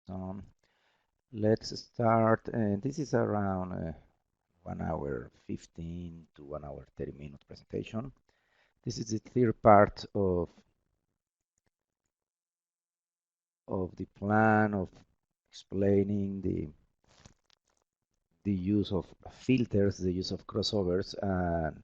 So let's start. This is around 1 hour 15 to 1 hour 30 minute presentation. This is the third part of the plan of explaining the use of filters, the use of crossovers, and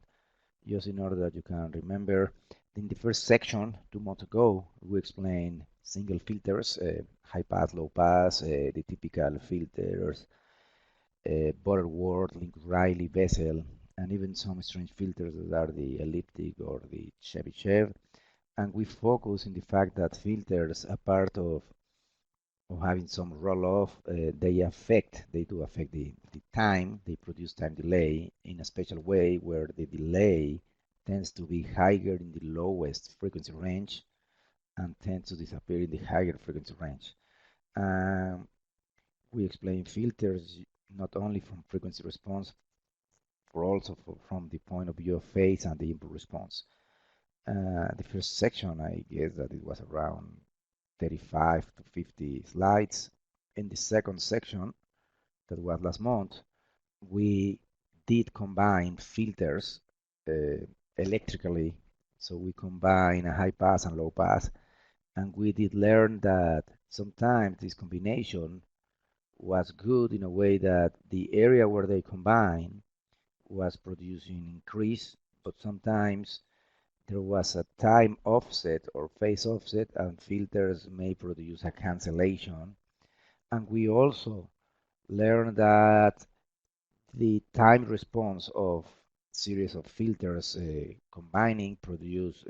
just in order that you can remember, in the first section 2 months ago, we explained single filters, high pass, low pass, the typical filters, Butterworth, Link-Riley, Bessel, and even some strange filters that are the elliptic or the Chebyshev. And we focus in the fact that filters, a part of having some roll-off, they do affect the time, they produce time delay in a special way where the delay tends to be higher in the lowest frequency range and tends to disappear in the higher frequency range. We explain filters not only from frequency response, but also from the point of view of phase and the input response. The first section, I guess that it was around 35 to 50 slides. In the second section, that was last month, we did combine filters electrically. So we combine a high pass and low pass, and we did learn that sometimes this combination was good in a way that the area where they combine was producing increase, but sometimes there was a time offset or phase offset, and filters may produce a cancellation. And we also learned that the time response of series of filters combining produce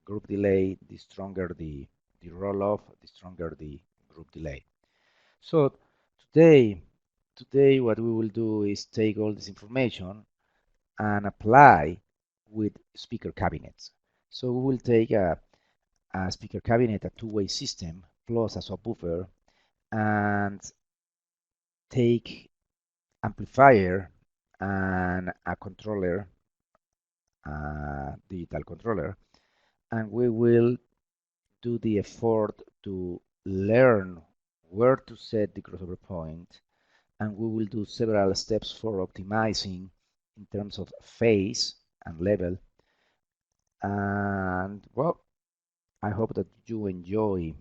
group delay. The stronger the roll-off, the stronger the group delay. So today what we will do is take all this information and apply with speaker cabinets. So we will take a speaker cabinet, a two-way system, plus a subwoofer, and take amplifier and a controller, digital controller, and we will do the effort to learn where to set the crossover point, and we will do several steps for optimizing in terms of phase and level. And well, I hope that you enjoy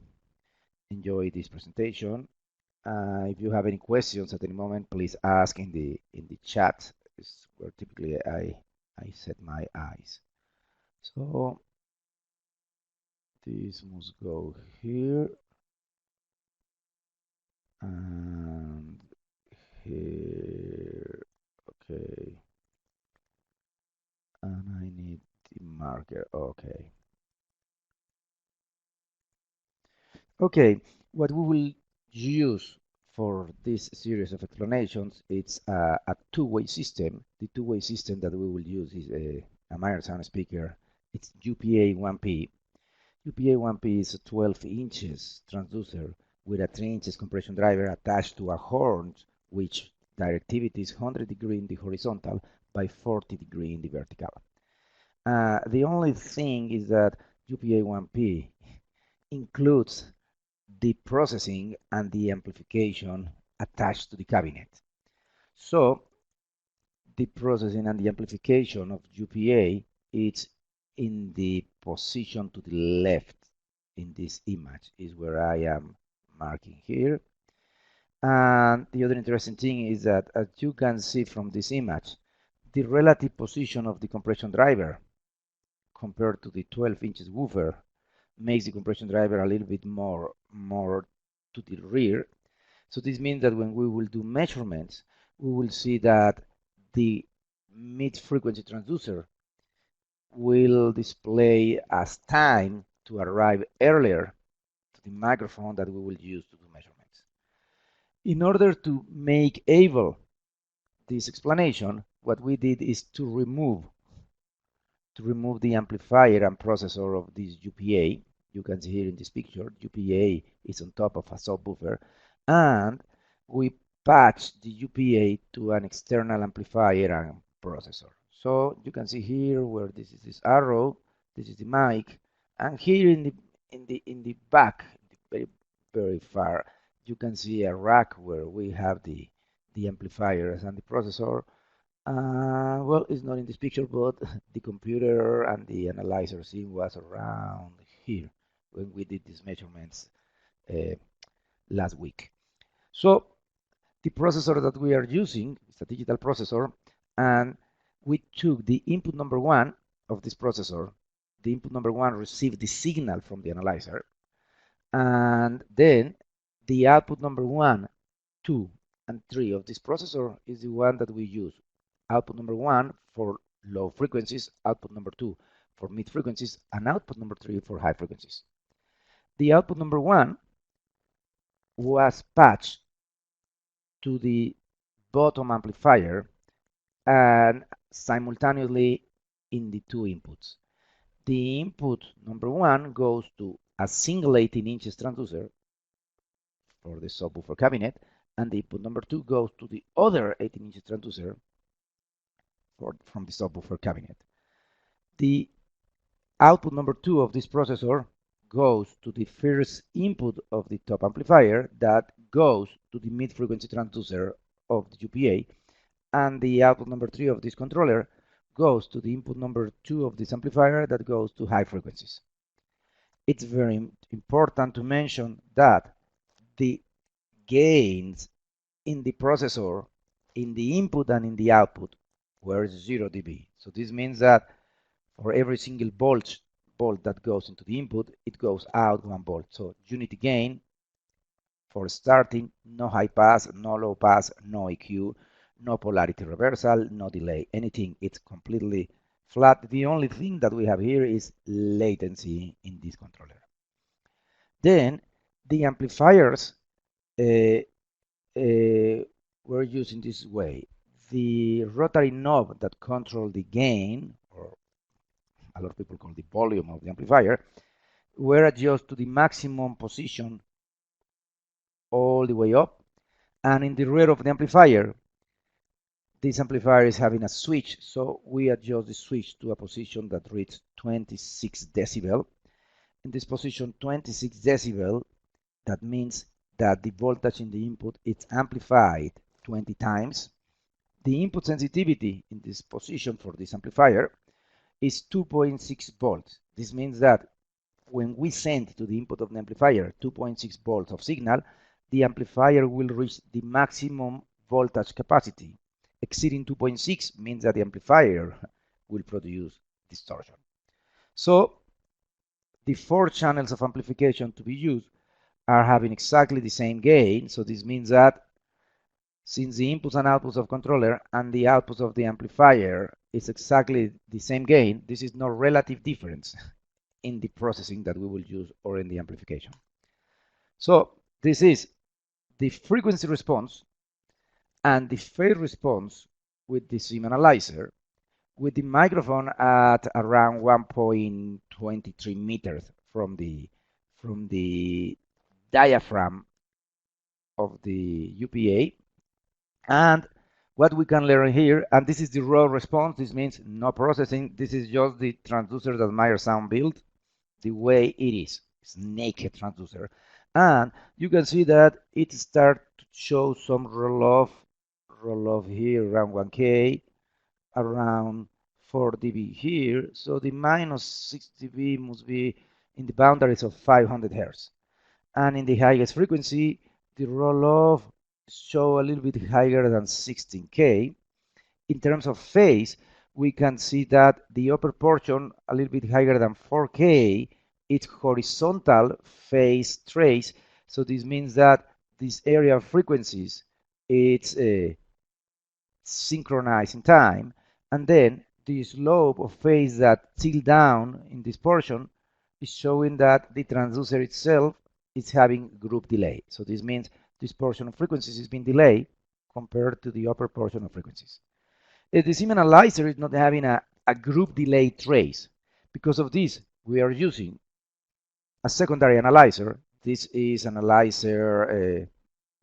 this presentation. If you have any questions at any moment, please ask in the chat. It's where typically I set my eyes. So this must go here and here. Okay. And I need the marker. Okay. Okay. What we will use for this series of explanations, it's a two-way system. The two-way system that we will use is a minor sound speaker. It's UPA 1P. UPA 1P is a 12 inches transducer with a 3 inches compression driver attached to a horn, which directivity is 100 degree in the horizontal by 40 degree in the vertical. The only thing is that UPA 1P includes the processing and the amplification attached to the cabinet. So the processing and the amplification of UPA is in the position to the left in this image, is where I am marking here. And the other interesting thing is that, as you can see from this image, the relative position of the compression driver compared to the 12 inches woofer makes the compression driver a little bit more to the rear. So this means that when we will do measurements, we will see that the mid-frequency transducer will display as time to arrive earlier to the microphone that we will use to do measurements. In order to make able this explanation, what we did is to remove the amplifier and processor of this UPA. You can see here in this picture, UPA is on top of a subwoofer, and we patch the UPA to an external amplifier and processor. So you can see here where this is this arrow, this is the mic, and here in the back, very far, you can see a rack where we have the amplifiers and the processor. Well, it's not in this picture, but the computer and the analyzer scene was around here when we did these measurements last week. So the processor that we are using is a digital processor, and we took the input number one of this processor. The input number one received the signal from the analyzer, and then the output number 1, 2, and 3 of this processor is the one that we use. Output number 1 for low frequencies, output number 2 for mid frequencies, and output number 3 for high frequencies. The output number 1 was patched to the bottom amplifier and simultaneously in the two inputs. The input number 1 goes to a single 18-inch transducer for the subwoofer cabinet, and the input number 2 goes to the other 18-inch transducer from the subwoofer cabinet. The output number 2 of this processor goes to the first input of the top amplifier that goes to the mid-frequency transducer of the UPA, and the output number 3 of this controller goes to the input number 2 of this amplifier that goes to high frequencies. It's very important to mention that the gains in the processor, in the input and in the output, were 0 dB. So this means that for every single volt that goes into the input, it goes out 1 volt. So unity gain for starting, no high pass, no low pass, no EQ, no polarity reversal, no delay, anything. It's completely flat. The only thing that we have here is latency in this controller. Then the amplifiers were used in this way. The rotary knob that controls the gain, or a lot of people call the volume of the amplifier, were adjusted to the maximum position all the way up. And in the rear of the amplifier, this amplifier is having a switch, so we adjust the switch to a position that reads 26 decibel. In this position, 26 decibel, that means that the voltage in the input is amplified 20 times. The input sensitivity in this position for this amplifier is 2.6 volts. This means that when we send to the input of the amplifier 2.6 volts of signal, the amplifier will reach the maximum voltage capacity. Exceeding 2.6 means that the amplifier will produce distortion. So the 4 channels of amplification to be used are having exactly the same gain. So this means that since the inputs and outputs of controller and the outputs of the amplifier is exactly the same gain, this is no relative difference in the processing that we will use or in the amplification. So this is the frequency response and the phase response with the SIM analyzer, with the microphone at around 1.23 meters from the diaphragm of the UPA. And what we can learn here, and this is the raw response, this means no processing, this is just the transducer that Meyer Sound built, the way it is. It's naked transducer. And you can see that it starts to show some roll-off here around 1K, around 4 dB here. So the minus 6 dB must be in the boundaries of 500 Hertz. And in the highest frequency, the roll-off show a little bit higher than 16K. In terms of phase, we can see that the upper portion, a little bit higher than 4K, it's horizontal phase trace. So this means that this area of frequencies, it's synchronized in time. And then the slope of phase that tilt down in this portion is showing that the transducer itself is having group delay. So this means this portion of frequencies is being delayed compared to the upper portion of frequencies. The SIM analyzer is not having a group delay trace. Because of this, we are using a secondary analyzer. This is an analyzer,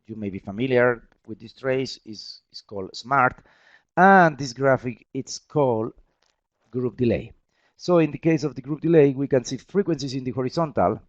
you may be familiar with this trace, is called SMART. And this graphic, it's called group delay. So in the case of the group delay, we can see frequencies in the horizontal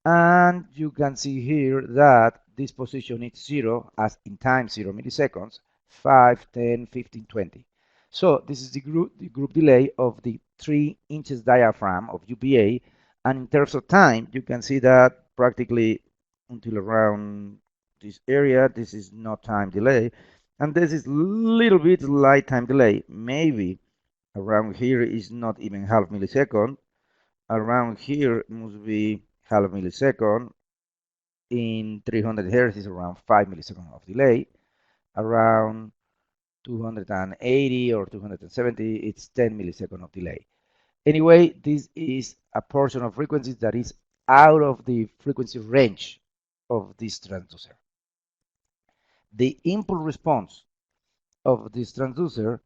And you can see here that this position is 0 as in time 0 milliseconds, 5, 10, 15, 20. So this is the group delay of the 3 inches diaphragm of UPA. And in terms of time, you can see that practically until around this area, this is no time delay. And this is little bit light time delay. Maybe around here is not even half millisecond. Around here must be half millisecond. In 300 hertz is around 5 milliseconds of delay. Around 280 or 270, it's 10 milliseconds of delay. Anyway, this is a portion of frequencies that is out of the frequency range of this transducer. The impulse response of this transducer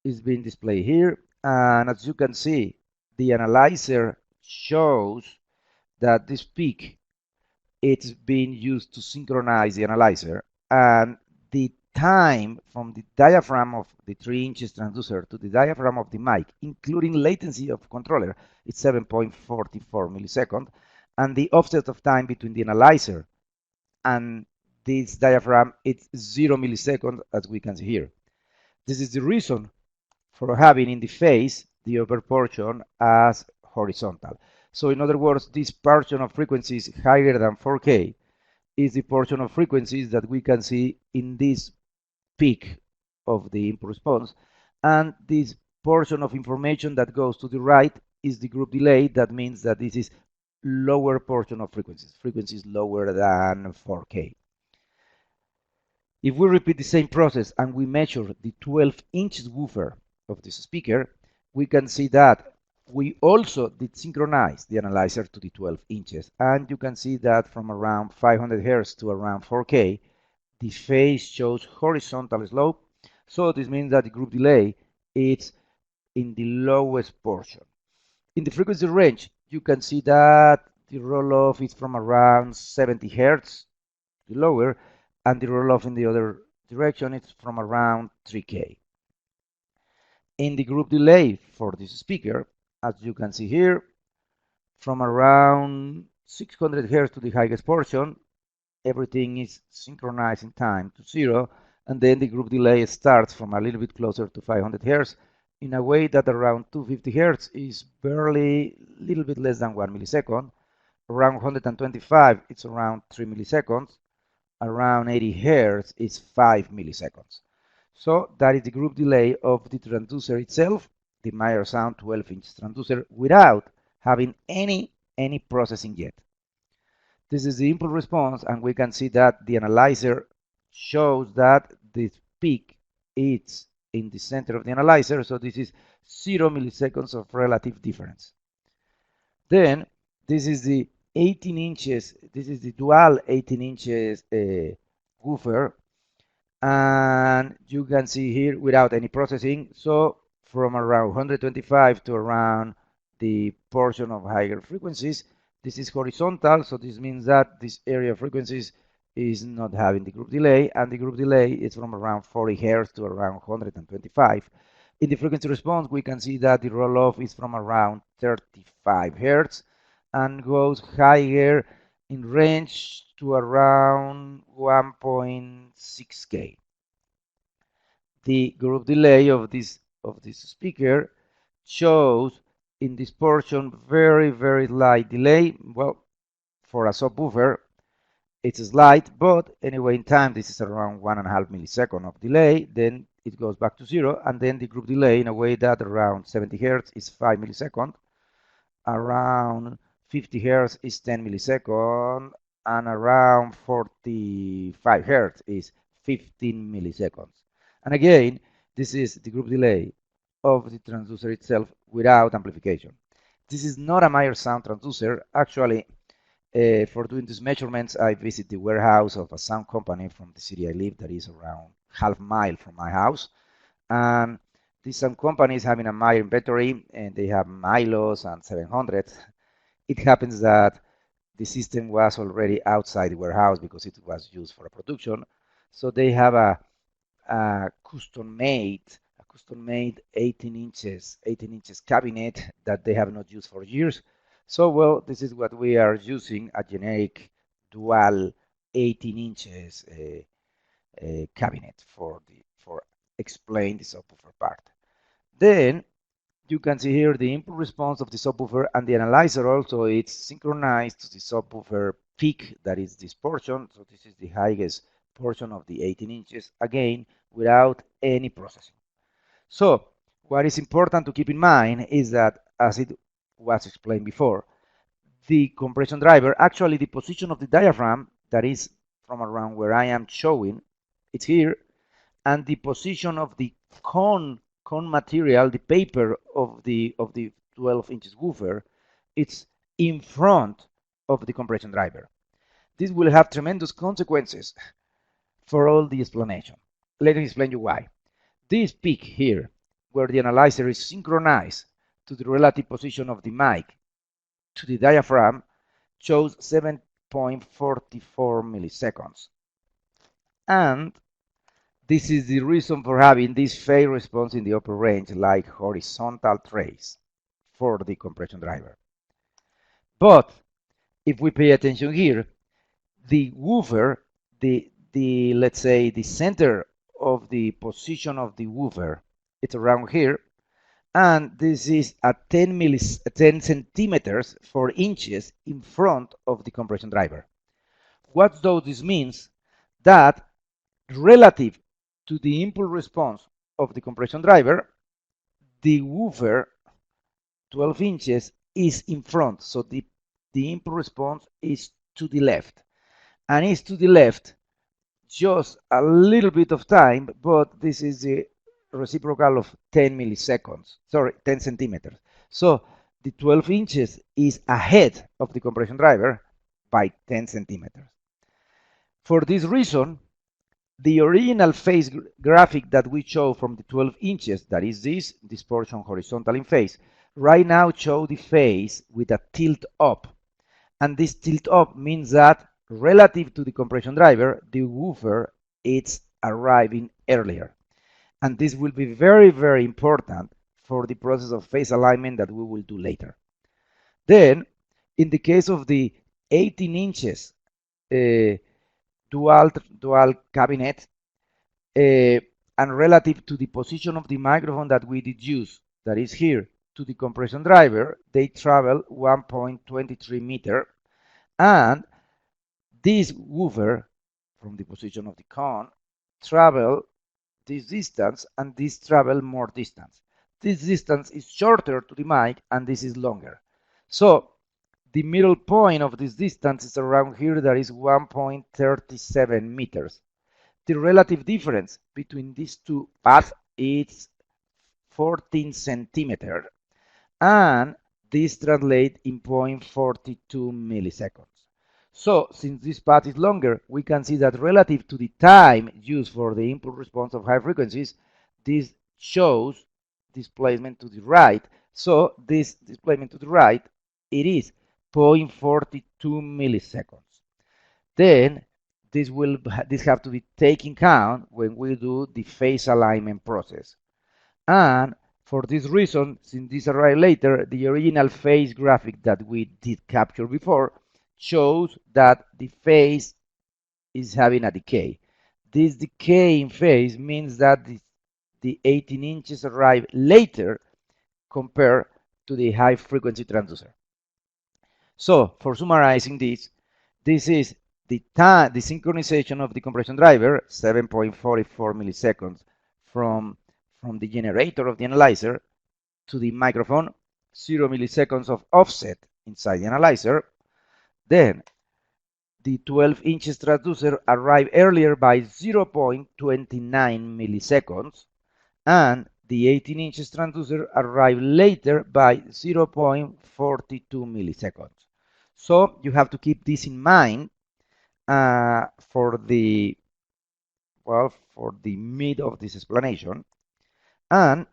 is being displayed here, and as you can see, the analyzer shows that this peak it's being used to synchronize the analyzer, and the time from the diaphragm of the 3 inches transducer to the diaphragm of the mic, including latency of controller, is 7.44 milliseconds, and the offset of time between the analyzer and this diaphragm is 0 milliseconds, as we can see here. This is the reason for having in the phase the upper portion as horizontal. So in other words, this portion of frequencies higher than 4K is the portion of frequencies that we can see in this peak of the input response. And this portion of information that goes to the right is the group delay. That means that this is lower portion of frequencies lower than 4K. If we repeat the same process and we measure the 12-inch woofer of this speaker, we can see that we also did synchronize the analyzer to the 12 inches. And you can see that from around 500 hertz to around 4K, the phase shows horizontal slope. So this means that the group delay is in the lowest portion. In the frequency range, you can see that the roll-off is from around 70 hertz, the lower, and the roll-off in the other direction is from around 3K. In the group delay for this speaker, as you can see here, from around 600 hertz to the highest portion, everything is synchronized in time to 0, and then the group delay starts from a little bit closer to 500 hertz in a way that around 250 hertz is barely a little bit less than 1 millisecond. Around 125, it's around 3 milliseconds. Around 80 hertz is 5 milliseconds. So that is the group delay of the transducer itself, the Meyer Sound 12-inch transducer, without having any processing yet. This is the input response, and we can see that the analyzer shows that the peak is in the center of the analyzer, so this is 0 milliseconds of relative difference. Then this is the 18 inches, this is the dual 18 inches woofer, and you can see here without any processing, so from around 125 to around the portion of higher frequencies, this is horizontal, so this means that this area of frequencies is not having the group delay, and the group delay is from around 40 hertz to around 125. In the frequency response, we can see that the roll-off is from around 35 hertz and goes higher in range to around 1.6K. The group delay of this speaker shows in this portion very light delay. Well, for a subwoofer, it's slight, but anyway, in time, this is around 1.5 millisecond of delay. Then it goes back to 0, and then the group delay in a way that around 70 hertz is 5 milliseconds, around 50 hertz is 10 milliseconds, and around 45 hertz is 15 milliseconds. And again, this is the group delay of the transducer itself without amplification. This is not a Meyer sound transducer. Actually, for doing these measurements, I visit the warehouse of a sound company from the city I live that is around half mile from my house. And this sound company is having a Meyer inventory, and they have Milos and 700. It happens that the system was already outside the warehouse because it was used for a production. So they have a custom-made 18 inches cabinet that they have not used for years. So, well, this is what we are using, a generic dual 18 inches cabinet for explain the subwoofer part. Then you can see here the input response of the subwoofer, and the analyzer also it's synchronized to the subwoofer peak, that is this portion. So this is the highest portion of the 18 inches, again without any processing. So what is important to keep in mind is that, as it was explained before, the compression driver, actually the position of the diaphragm, that is from around where I am showing, it's here, and the position of the cone material, the paper of the 12 inches woofer, it's in front of the compression driver. This will have tremendous consequences for all the explanation. Let me explain you why. This peak here, where the analyzer is synchronized to the relative position of the mic to the diaphragm, shows 7.44 milliseconds. And this is the reason for having this phase response in the upper range, like horizontal trace for the compression driver. But if we pay attention here, the woofer, let's say the center of the position of the woofer, it's around here, and this is at 10 centimeters 4 inches in front of the compression driver. What does this means? That relative to the input response of the compression driver, the woofer 12 inches is in front, so the input response is to the left, and is to the left just a little bit of time, but this is the reciprocal of 10 milliseconds, sorry, 10 centimeters. So the 12 inches is ahead of the compression driver by 10 centimeters. For this reason, the original phase graphic that we show from the 12 inches, that is this portion horizontal in phase, right now show the phase with a tilt up. And this tilt up means that relative to the compression driver, the woofer is arriving earlier. And this will be very, very important for the process of phase alignment that we will do later. Then, in the case of the 18 inches dual cabinet, and relative to the position of the microphone that we did use, that is here, to the compression driver, they travel 1.23 meter, and this woofer from the position of the cone travel this distance, and this travel more distance. This distance is shorter to the mic, and this is longer. So the middle point of this distance is around here, that is 1.37 meters. The relative difference between these two paths is 14 centimeters, and this translates in 0.42 milliseconds. So, since this path is longer, we can see that relative to the time used for the input response of high frequencies, this shows displacement to the right. So, this displacement to the right, it is 0.42 milliseconds. Then, this have to be taken count when we do the phase alignment process. And for this reason, since this arrived later, the original phase graphic that we did capture before shows that the phase is having a decay. This decay in phase means that the 18 inches arrive later compared to the high frequency transducer. So for summarizing this is the synchronization of the compression driver, 7.44 milliseconds from the generator of the analyzer to the microphone, 0 milliseconds of offset inside the analyzer. Then the 12 inches transducer arrived earlier by 0.29 milliseconds, and the 18 inches transducer arrived later by 0.42 milliseconds. So you have to keep this in mind for the mid of this explanation. And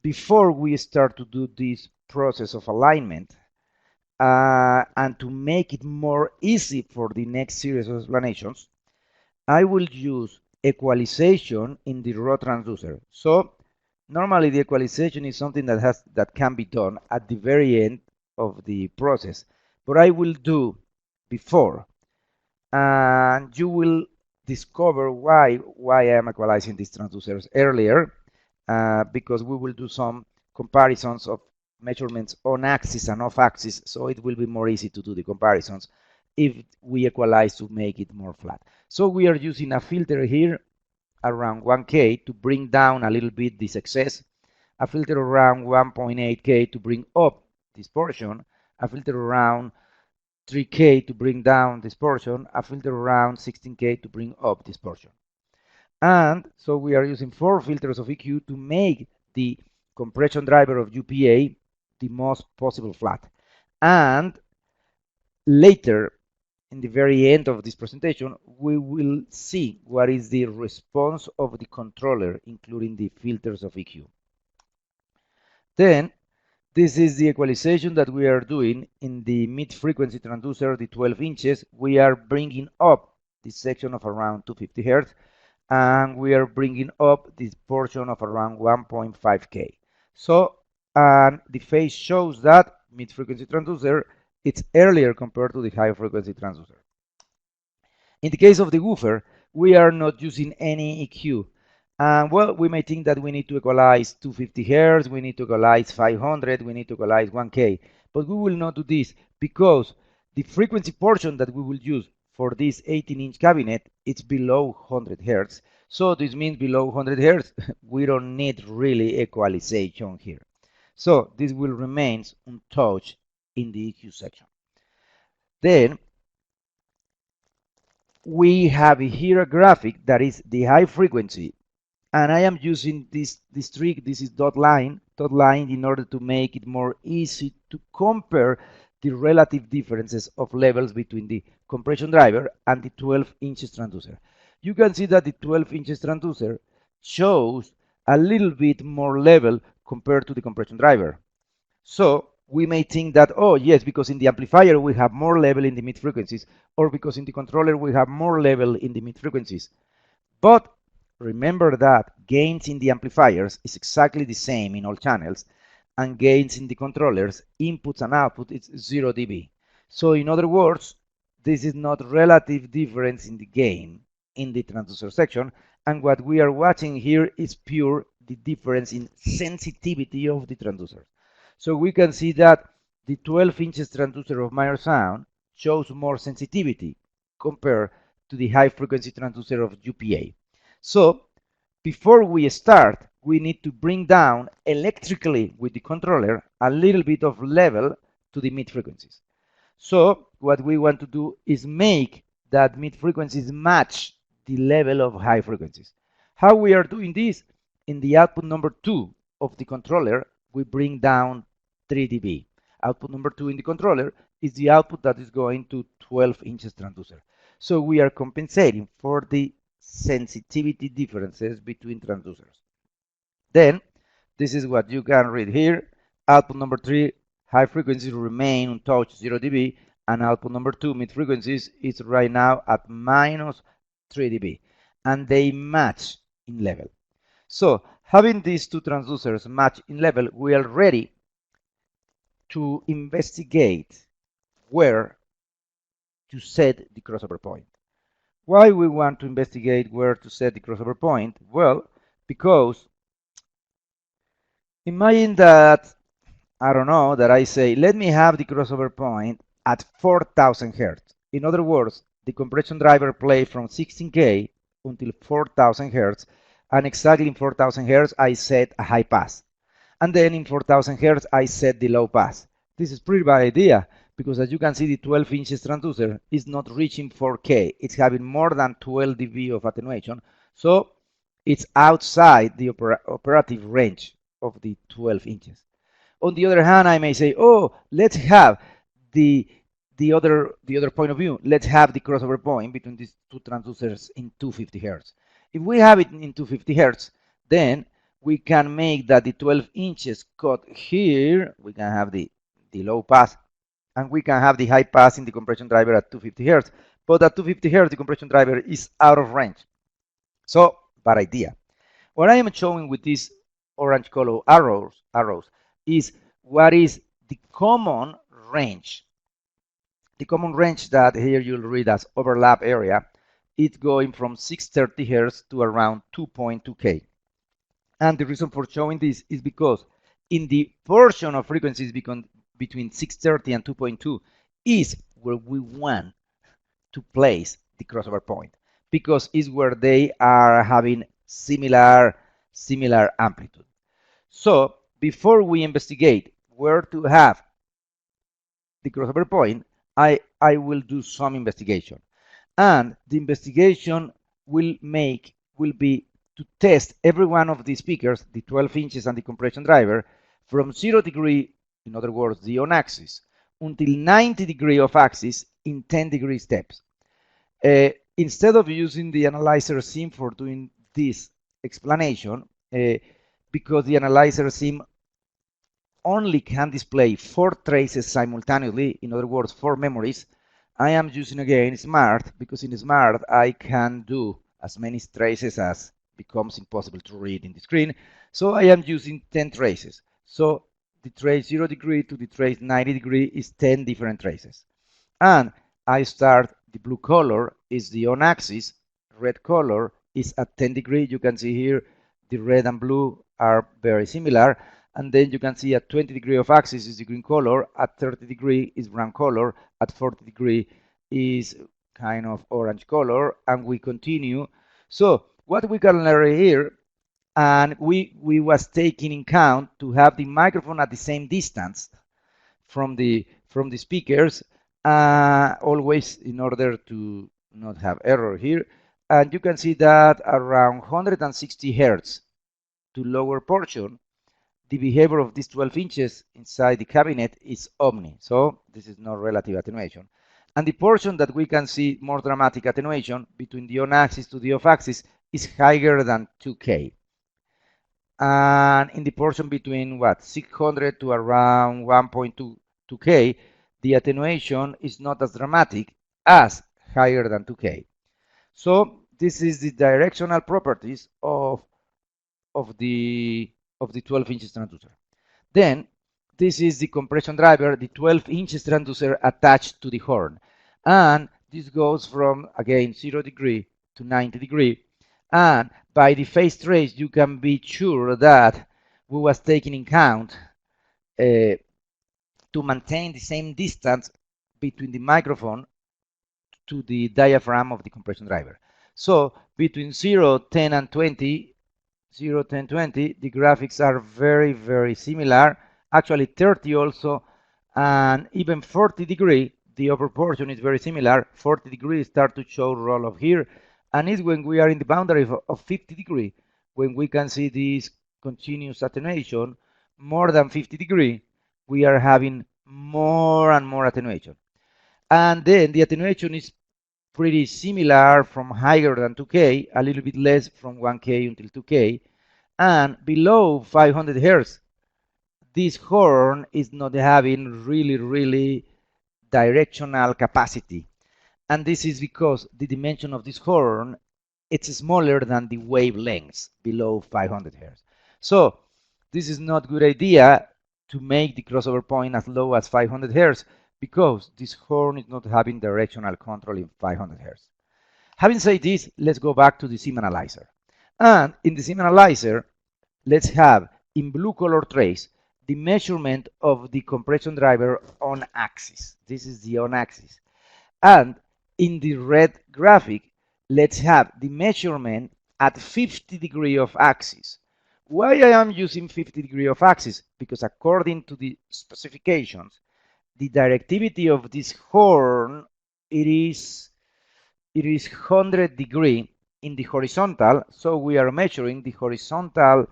before we start to do this process of alignment, and to make it more easy for the next series of explanations, I will use equalization in the raw transducer. So normally the equalization is something that can be done at the very end of the process, but I will do before, and you will discover why I am equalizing these transducers earlier, because we will do some comparisons of measurements on axis and off axis, so it will be more easy to do the comparisons if we equalize to make it more flat. So we are using a filter here around 1K to bring down a little bit this excess, a filter around 1.8K to bring up this portion, a filter around 3K to bring down this portion, a filter around 16K to bring up this portion. And so we are using 4 filters of EQ to make the compression driver of UPA the most possible flat. And later, in the very end of this presentation, we will see what is the response of the controller, including the filters of EQ. Then, this is the equalization that we are doing in the mid-frequency transducer, the 12 inches. We are bringing up this section of around 250 Hertz, and we are bringing up this portion of around 1.5K. So, and the phase shows that mid-frequency transducer, it's earlier compared to the high-frequency transducer. In the case of the woofer, we are not using any EQ. And well, we may think that we need to equalize 250 Hertz, we need to equalize 500, we need to equalize 1K. But we will not do this because the frequency portion that we will use for this 18-inch cabinet, it's below 100 Hertz. So this means below 100 Hertz, we don't need really equalization here. So this will remain untouched in the EQ section. Then we have here a graphic that is the high frequency, and I am using this trick. This is dot line in order to make it more easy to compare the relative differences of levels between the compression driver and the 12 inches transducer. You can see that the 12 inches transducer shows a little bit more level compared to the compression driver. So we may think that, oh yes, because in the amplifier we have more level in the mid frequencies, or because in the controller we have more level in the mid frequencies. But remember that gains in the amplifiers is exactly the same in all channels, and gains in the controllers, inputs and output, is 0 dB. So in other words, this is not relative difference in the gain in the transducer section, and what we are watching here is pure the difference in sensitivity of the transducer. So we can see that the 12 inches transducer of Meyer Sound shows more sensitivity compared to the high frequency transducer of UPA. So before we start, we need to bring down electrically with the controller a little bit of level to the mid frequencies. So what we want to do is make that mid frequencies match the level of high frequencies. How we are doing this? In the output number 2 of the controller, we bring down 3 dB. Output number 2 in the controller is the output that is going to 12 inches transducer. So we are compensating for the sensitivity differences between transducers. Then, this is what you can read here. Output number 3, high frequencies remain untouched 0 dB, and output number 2, mid frequencies, is right now at minus 3 dB, and they match in level. So, having these two transducers match in level, we are ready to investigate where to set the crossover point. Why we want to investigate where to set the crossover point? Well, because imagine that, I don't know, that I say, let me have the crossover point at 4000 Hertz. In other words, the compression driver plays from 16K until 4000 Hertz, and exactly in 4000 Hertz I set a high pass. And then in 4000 Hertz I set the low pass. This is pretty bad idea, because as you can see, the 12 inches transducer is not reaching 4K. It's having more than 12 dB of attenuation, so it's outside the operative range of the 12 inches. On the other hand, I may say, oh, let's have the other point of view. Let's have the crossover point between these two transducers in 250 Hertz. If we have it in 250 Hertz, then we can make that the 12 inches cut here. We can have the low pass, and we can have the high pass in the compression driver at 250 Hertz. But at 250 Hertz, the compression driver is out of range. So, bad idea. What I am showing with these orange color arrows is what is the common range. The common range that here you'll read as overlap area, it's going from 630 Hz to around 2.2K. And the reason for showing this is because in the portion of frequencies between 630 and 2.2 is where we want to place the crossover point, because it's where they are having similar amplitude. So before we investigate where to have the crossover point, I will do some investigation. And the investigation will be to test every one of the speakers, the 12 inches and the compression driver, from 0 degree, in other words, the on axis, until 90 degree off axis in 10 degree steps. Instead of using the analyzer sim for doing this explanation, because the analyzer sim only can display 4 traces simultaneously, in other words, 4 memories, I am using again Smart, because in Smart I can do as many traces as becomes impossible to read in the screen. So I am using 10 traces. So the trace 0 degree to the trace 90 degree is 10 different traces. And I start, the blue color is the on axis, red color is at 10 degree. You can see here the red and blue are very similar. And then you can see at 20 degree of axis is the green color, at 30 degree is brown color, at 40 degree is kind of orange color, and we continue. So what we can learn here, and we was taking in count to have the microphone at the same distance from the speakers, always in order to not have error here. And you can see that around 160 Hertz to lower portion, the behavior of these 12 inches inside the cabinet is omni. So this is not relative attenuation. And the portion that we can see more dramatic attenuation between the on axis to the off axis is higher than 2K. And in the portion between 600 to around 1.2K, the attenuation is not as dramatic as higher than 2K. So this is the directional properties of the 12 inches transducer. Then this is the compression driver, the 12 inches transducer attached to the horn. And this goes from, again, 0 degree to 90 degree. And by the phase trace, you can be sure that we was taking in count to maintain the same distance between the microphone to the diaphragm of the compression driver. So between 0, 10, and 20, 0, 10, 20, the graphics are very, very similar. Actually 30 also, and even 40 degree, the upper portion is very similar. 40 degrees start to show roll off here, and it's when we are in the boundary of 50 degree, when we can see this continuous attenuation. More than 50 degree, we are having more and more attenuation. And then the attenuation is pretty similar from higher than 2K, a little bit less from 1K until 2K, and below 500 Hertz, this horn is not having really directional capacity. And this is because the dimension of this horn, it's smaller than the wavelengths below 500 Hertz. So this is not a good idea to make the crossover point as low as 500 Hertz, because this horn is not having directional control in 500 Hertz. Having said this, let's go back to the SIM analyzer. And in the SIM analyzer, let's have in blue color trace the measurement of the compression driver on axis. This is the on axis. And in the red graphic, let's have the measurement at 50 degree of axis. Why I am using 50 degree of axis? Because according to the specifications, the directivity of this horn, it is 100 degree in the horizontal. So we are measuring the horizontal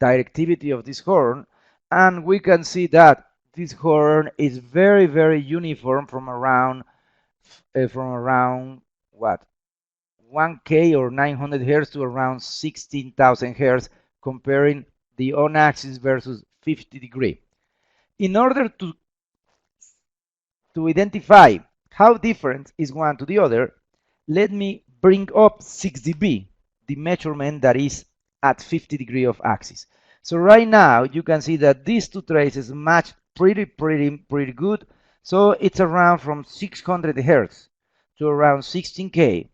directivity of this horn, and we can see that this horn is very uniform from around what, 1K or 900 Hertz to around 16,000 Hertz, comparing the on axis versus 50 degree. In order to identify how different is one to the other, let me bring up 6 dB, the measurement that is at 50 degree of axis. So right now you can see that these two traces match pretty good. So it's around from 600 hertz to around 16K.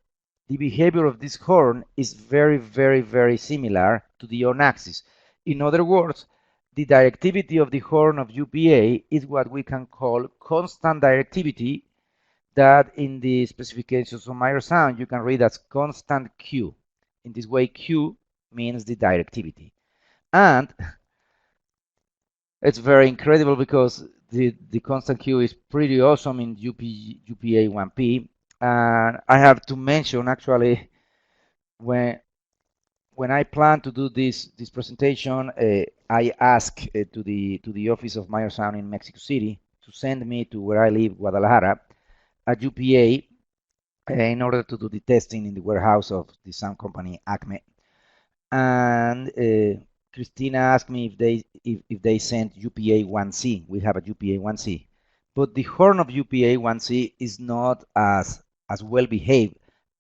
The behavior of this horn is very similar to the on-axis. In other words, the directivity of the horn of UPA is what we can call constant directivity, that in the specifications of Meyer sound you can read as constant Q. In this way, Q means the directivity. And it's very incredible because the constant Q is pretty awesome in UPA 1P. And I have to mention, actually, when I plan to do this presentation, I asked to the office of Meyer Sound in Mexico City to send me to where I live, Guadalajara, a UPA in order to do the testing in the warehouse of the sound company Acme. And Christina asked me if they sent UPA 1C. We have a UPA 1C, but the horn of UPA 1C is not as well behaved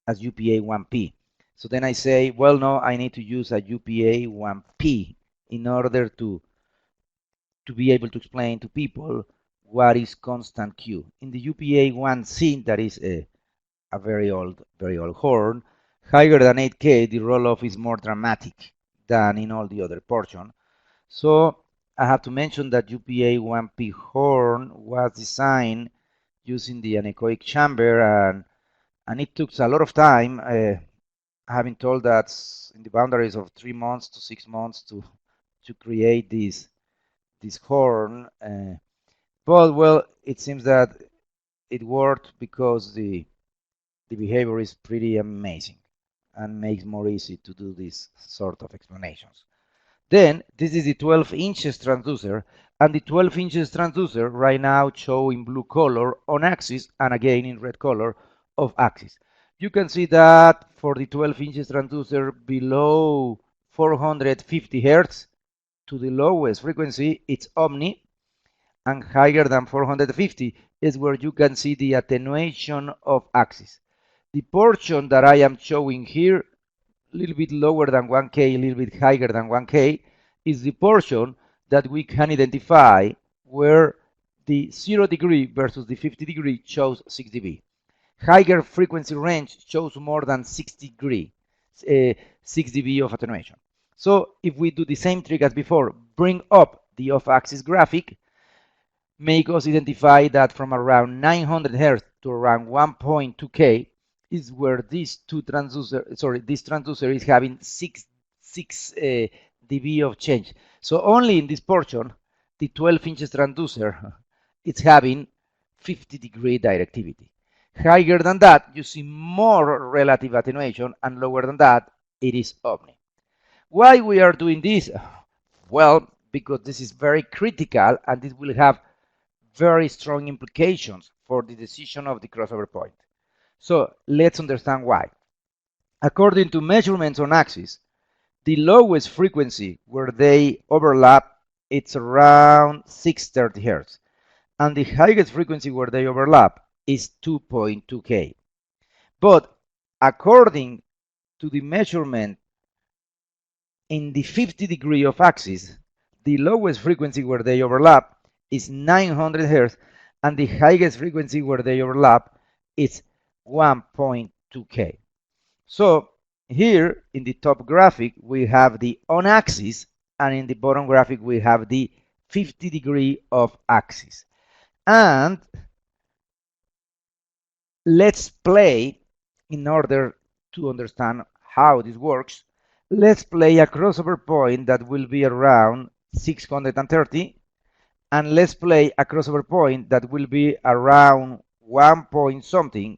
as UPA 1P. So then I say, well, no, I need to use a UPA 1P in order to be able to explain to people what is constant Q. In the UPA 1C, that is a very old horn, higher than 8K, the roll-off is more dramatic than in all the other portion. So I have to mention that UPA 1P horn was designed using the anechoic chamber, and it took a lot of time. Having told that in the boundaries of 3 months to 6 months to create this horn, but well, it seems that it worked because the behavior is pretty amazing and makes more easy to do this sort of explanations. Then this is the 12 inches transducer, and the 12 inches transducer right now show in blue color on axis and again in red color off axis. You can see that for the 12 inches transducer below 450 hertz to the lowest frequency it's omni, and higher than 450 is where you can see the attenuation of axis. The portion that I am showing here, a little bit lower than 1K, a little bit higher than 1K, is the portion that we can identify where the 0 degree versus the 50 degree shows 6 dB. Higher frequency range shows more than 6 degree, 6 dB of attenuation. So if we do the same trick as before, bring up the off-axis graphic, make us identify that from around 900 Hz to around 1.2K is where this transducer is having 6 dB of change. So only in this portion, the 12 inches transducer, it's having 50 degree directivity. Higher than that, you see more relative attenuation, and lower than that, it is omni. Why we are doing this? Well, because this is very critical, and this will have very strong implications for the decision of the crossover point. So let's understand why. According to measurements on axis, the lowest frequency where they overlap, it's around 630 Hz. And the highest frequency where they overlap is 2.2K. But according to the measurement in the 50 degree of axis, the lowest frequency where they overlap is 900 Hz, and the highest frequency where they overlap is 1.2K. So here in the top graphic we have the on axis, and in the bottom graphic we have the 50 degree of axis. And let's play, in order to understand how this works, let's play a crossover point that will be around 630, and let's play a crossover point that will be around 1 point something,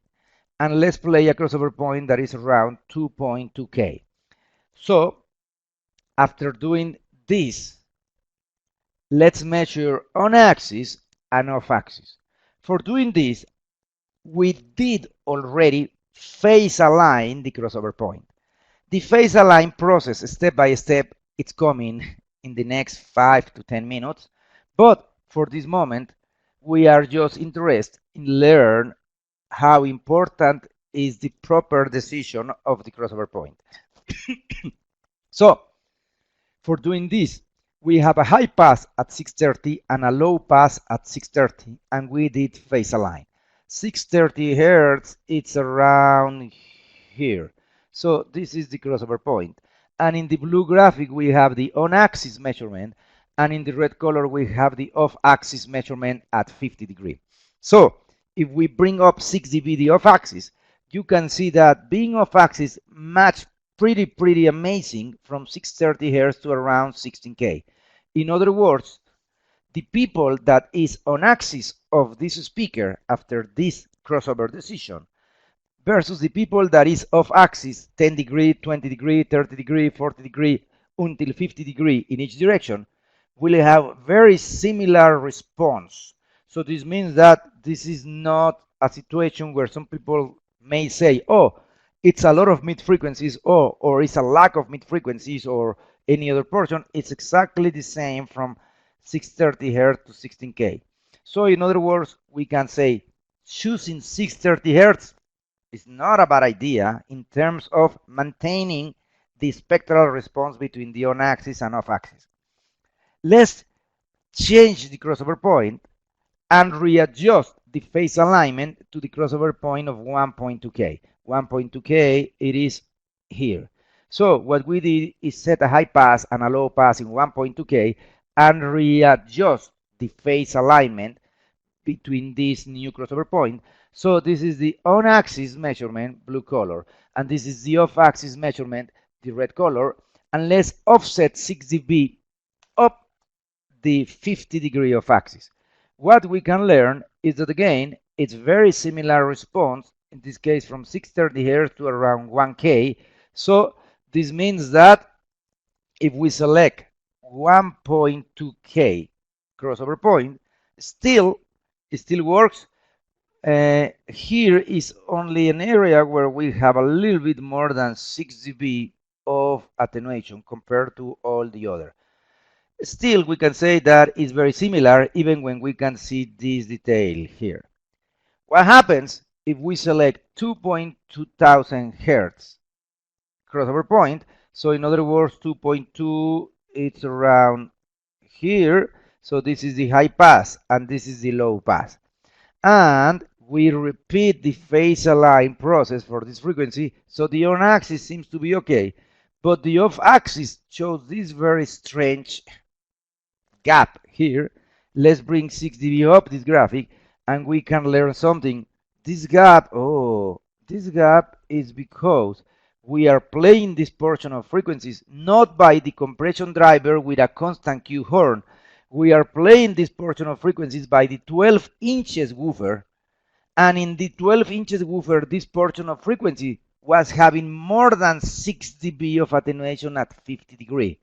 and let's play a crossover point that is around 2.2K. So after doing this, let's measure on axis and off axis. For doing this, we did already phase align the crossover point. The phase align process, step by step, it's coming in the next 5 to 10 minutes. But for this moment, we are just interested in learn how important is the proper decision of the crossover point. So for doing this, We have a high pass at 630 and a low pass at 630, and we did phase align. 630 hertz, it's around here. So this is the crossover point. And in the blue graphic, we have the on-axis measurement, and in the red color, we have the off-axis measurement at 50 degrees. So if we bring up 6 dB the off-axis, you can see that being off-axis match pretty amazing from 630 hertz to around 16K. In other words, the people that is on axis of this speaker after this crossover decision versus the people that is off axis 10 degree, 20 degree, 30 degree, 40 degree until 50 degree in each direction will have very similar response. So this means that this is not a situation where some people may say, oh, it's a lot of mid frequencies, or it's a lack of mid frequencies, or any other portion. It's exactly the same from 630 hertz to 16K. So in other words, we can say choosing 630 hertz is not a bad idea in terms of maintaining the spectral response between the on-axis and off-axis. Let's change the crossover point and readjust the phase alignment to the crossover point of 1.2K. 1.2K, it is here. So what we did is set a high pass and a low pass in 1.2K and readjust the phase alignment between this new crossover point. So this is the on-axis measurement, blue color, and this is the off-axis measurement, the red color, and let's offset 6 dB up the 50 degree of axis. What we can learn is that again, it's very similar response, in this case from 630 Hz to around 1K. So this means that if we select 1.2K crossover point, it still works. Here is only an area where we have a little bit more than 6 dB of attenuation compared to all the other. Still, we can say that it's very similar even when we can see this detail here. What happens if we select 2,200 Hertz crossover point? So in other words, 2.2, it's around here. So this is the high pass and this is the low pass. And we repeat the phase align process for this frequency. So the on-axis seems to be okay, but the off-axis shows this very strange gap here. Let's bring 6 dB up this graphic and we can learn something. This gap, this gap is because we are playing this portion of frequencies not by the compression driver with a constant Q horn. We are playing this portion of frequencies by the 12 inches woofer, and in the 12 inches woofer this portion of frequency was having more than 6 dB of attenuation at 50 degree.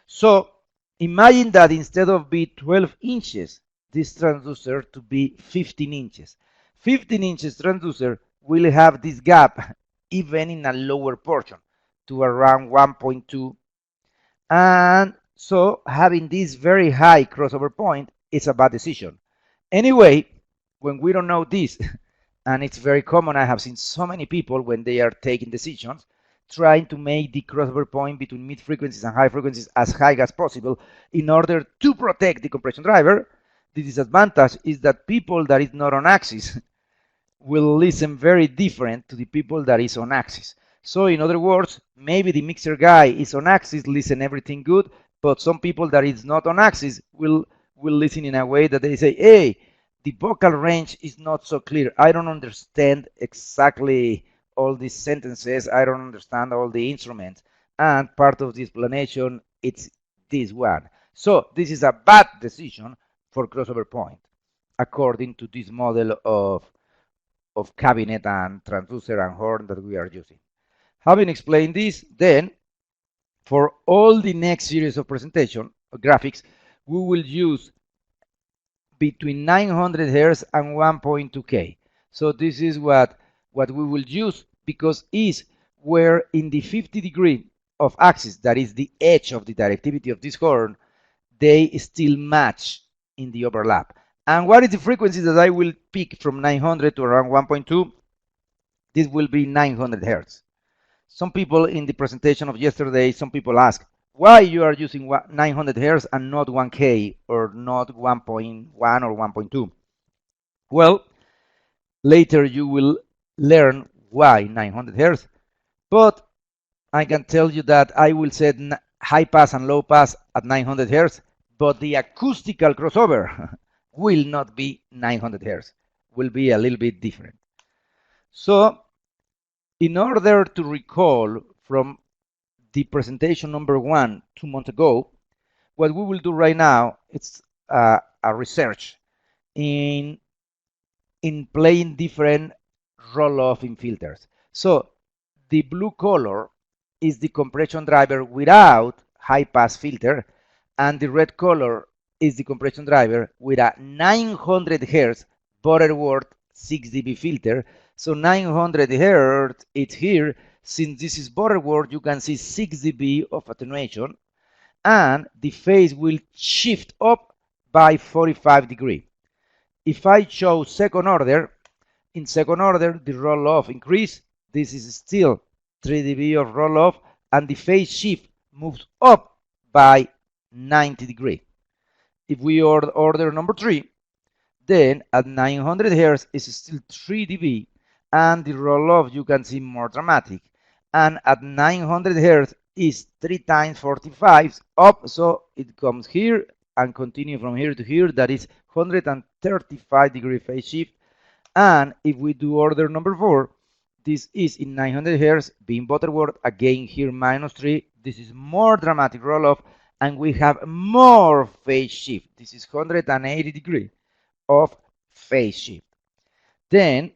So imagine that instead of being 12 inches, this transducer to be 15 inches. 15 inches transducer will have this gap even in a lower portion to around 1.2, and so having this very high crossover point is a bad decision. Anyway, when we don't know this, and it's very common, I have seen so many people when they are taking decisions, trying to make the crossover point between mid frequencies and high frequencies as high as possible in order to protect the compression driver. The disadvantage is that people that is not on axis will listen very different to the people that is on axis. So in other words, maybe the mixer guy is on axis, listen everything good, but some people that is not on axis will listen in a way that they say, hey, the vocal range is not so clear. I don't understand exactly all these sentences. I don't understand all the instruments. And part of the explanation, it's this one. So this is a bad decision for crossover point, according to this model of cabinet and transducer and horn that we are using. Having explained this, then for all the next series of presentation graphics, we will use between 900 Hz and 1.2K. So this is what we will use, because is where in the 50 degree of axis, that is the edge of the directivity of this horn, they still match in the overlap. And what is the frequency that I will pick from 900 to around 1.2? This will be 900 Hz. Some people in the presentation of yesterday, some people ask, why you are using 900 Hz and not 1K or not 1.1 or 1.2? Well, later you will learn why 900 Hz, but I can tell you that I will set high pass and low pass at 900 Hz, but the acoustical crossover will not be 900 Hz, will be a little bit different. So, in order to recall from the presentation number 1 2 months ago, what we will do right now is a research in playing different roll-off in filters. So the blue color is the compression driver without high-pass filter, and the red color is the compression driver with a 900 Hz Butterworth 6 dB filter. So 900 Hz, it's here. Since this is Butterworth, you can see 6 dB of attenuation, and the phase will shift up by 45 degrees. If I show second order, in second order, the roll-off increase. This is still 3 dB of roll-off, and the phase shift moves up by 90 degrees. If we order number 3, then at 900 Hz is still 3 dB, and the roll-off you can see more dramatic. And at 900 Hz is 3 times 45 up, so it comes here and continue from here to here. That is 135 degree phase shift. And if we do order number 4, this is in 900 Hz being Butterworth, again here -3. This is more dramatic roll-off, and we have more phase shift. This is 180 degrees of phase shift. Then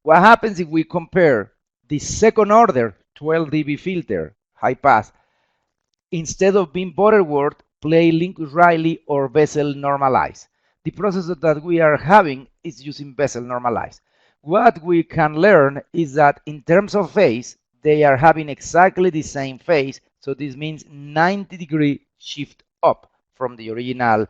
what happens if we compare the second order 12 dB filter high pass, instead of being Butterworth, play Lincoln-Riley or Bessel normalized? The process that we are having is using Bessel normalized. What we can learn is that in terms of phase, they are having exactly the same phase. So this means 90 degree shift up from the original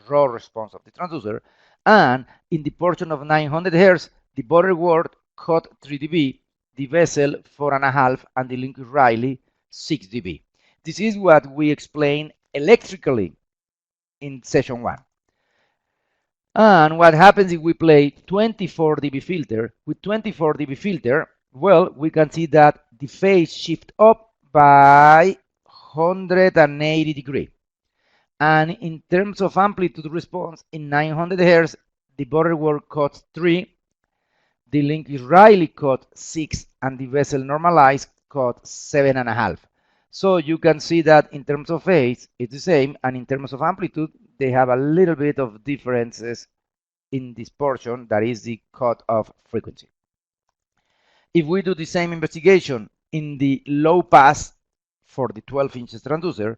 raw response of the transducer. And in the portion of 900 Hz, the Butterworth cut 3 dB, the Bessel 4.5, and the Lincoln-Riley 6 dB. This is what we explained electrically in session 1. And what happens if we play 24 dB filter? With 24 dB filter, well, we can see that the phase shift up by 180 degrees. And in terms of amplitude response, in 900 Hz, the Butterworth cut 3, the Lincoln-Riley cut 6, and the Bessel normalized cut 7.5. So you can see that in terms of phase, it's the same, and in terms of amplitude, they have a little bit of differences in this portion, that is the cutoff frequency. If we do the same investigation in the low pass for the 12-inch transducer,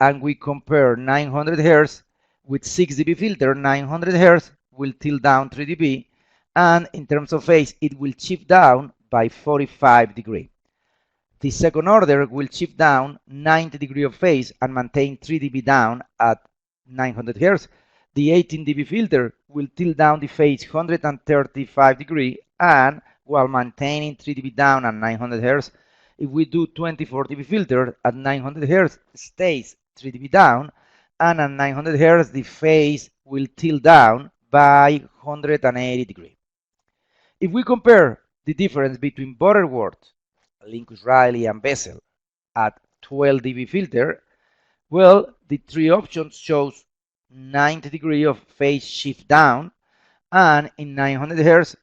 and we compare 900 Hz with 6 dB filter, 900 Hz will tilt down 3 dB, and in terms of phase, it will shift down by 45 degrees. The second order will shift down 90 degrees of phase and maintain 3 dB down at 900 Hz. The 18 dB filter will tilt down the phase 135 degrees, and while maintaining 3 dB down at 900 Hz, if we do 24 dB filter at 900 Hz, stays 3 dB down, and at 900 Hz, the phase will tilt down by 180 degrees. If we compare the difference between Butterworth, Lincoln-Riley, and Bessel at 12 dB filter, well, the three options shows 90 degrees of phase shift down, and in 900 Hz,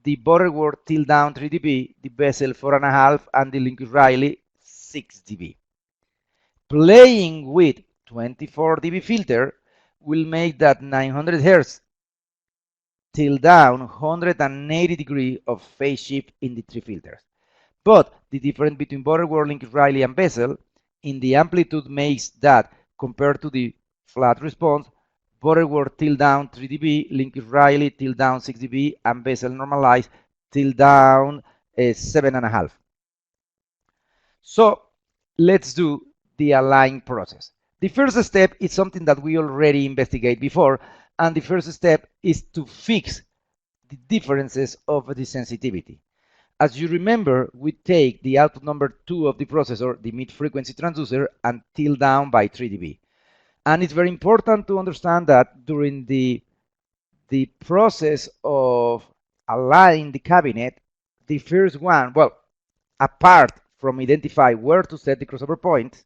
the Butterworth tilt down 3 dB, the Bessel 4.5, and the Lincoln-Riley 6 dB. Playing with 24 dB filter will make that 900 Hz tilt down 180 degrees of phase shift in the three filters. But the difference between Butterworth, Lincoln-Riley, and Bessel in the amplitude makes that, compared to the flat response, Butterworth tilt down 3 dB, Lincoln-Riley tilt down 6 dB, and Bessel normalized tilt down 7.5. So let's do the align process. The first step is something that we already investigated before, and the first step is to fix the differences of the sensitivity. As you remember, we take the output number 2 of the processor, the mid-frequency transducer, and till down by 3 dB. And it's very important to understand that during the process of aligning the cabinet, the first one, well, apart from identify where to set the crossover point,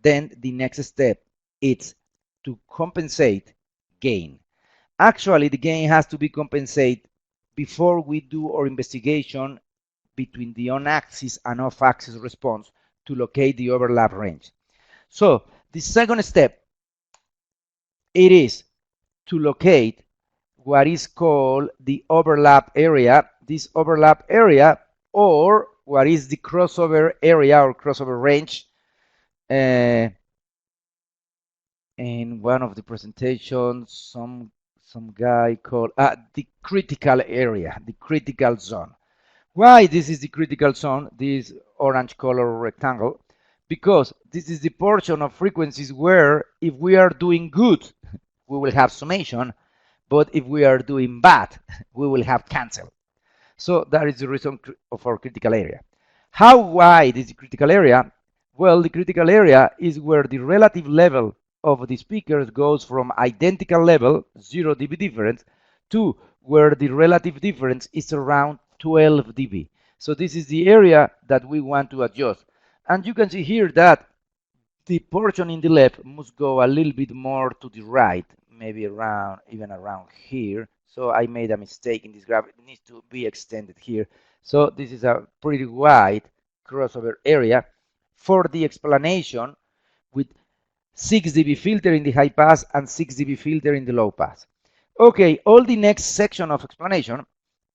then the next step is to compensate gain. Actually, the gain has to be compensated before we do our investigation between the on-axis and off-axis response to locate the overlap range. So the second step, it is to locate what is called the overlap area, this overlap area, or what is the crossover area or crossover range. In one of the presentations, some guy called the critical area, the critical zone. Why this is the critical zone, this orange color rectangle? Because this is the portion of frequencies where if we are doing good, we will have summation, but if we are doing bad, we will have cancel. So that is the reason of our critical area. How wide is the critical area? Well, the critical area is where the relative level of the speakers goes from identical level, 0 dB difference, to where the relative difference is around 12 dB. So this is the area that we want to adjust. And you can see here that the portion in the left must go a little bit more to the right, maybe around, even around here. So I made a mistake in this graph. It needs to be extended here. So this is a pretty wide crossover area for the explanation with 6 dB filter in the high pass and 6 dB filter in the low pass. Okay, all the next section of explanation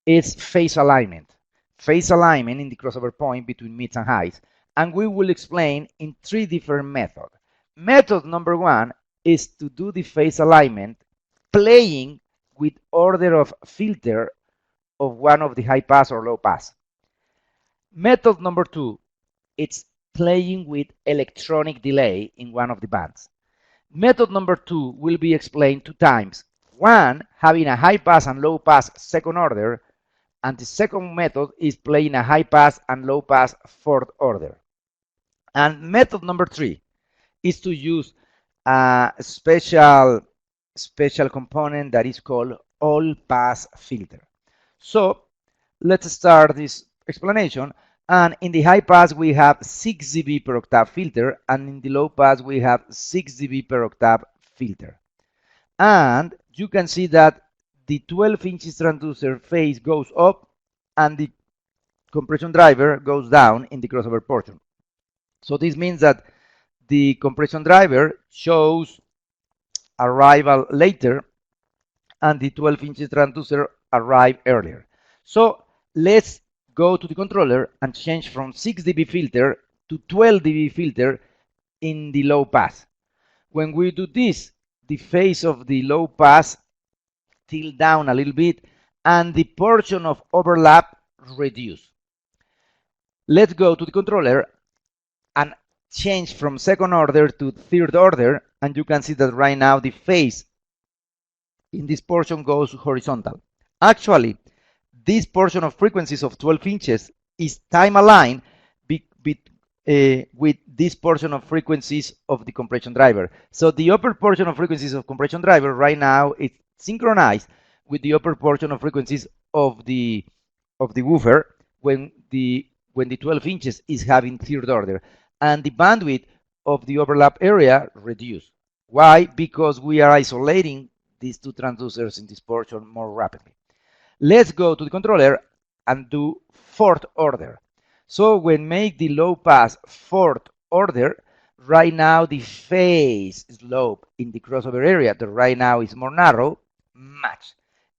is phase alignment. Phase alignment in the crossover point between mids and highs. And we will explain in 3 different methods. Method number 1 is to do the phase alignment playing with order of filter of one of the high pass or low pass. Method number 2, it's playing with electronic delay in one of the bands. Method number 2 will be explained 2 times. One, having a high pass and low pass second order, and the second method is playing a high pass and low pass fourth order. And method number 3 is to use a special component that is called all pass filter. So let's start this explanation. And in the high pass we have 6 dB per octave filter, and in the low pass we have 6 dB per octave filter. And you can see that the 12 inches transducer phase goes up and the compression driver goes down in the crossover portion. So this means that the compression driver shows arrival later and the 12 inches transducer arrive earlier. So let's go to the controller and change from 6 dB filter to 12 dB filter in the low pass. When we do this, the phase of the low pass tilt down a little bit and the portion of overlap reduce. Let's go to the controller and change from second order to third order, and you can see that right now the phase in this portion goes horizontal. Actually, this portion of frequencies of 12 inches is time aligned with this portion of frequencies of the compression driver. So the upper portion of frequencies of compression driver right now is synchronized with the upper portion of frequencies of the woofer when the 12 inches is having third order, and the bandwidth of the overlap area reduced. Why? Because we are isolating these 2 transducers in this portion more rapidly. Let's go to the controller and do fourth order. So when make the low pass fourth order, right now the phase slope in the crossover area that right now is more narrow match.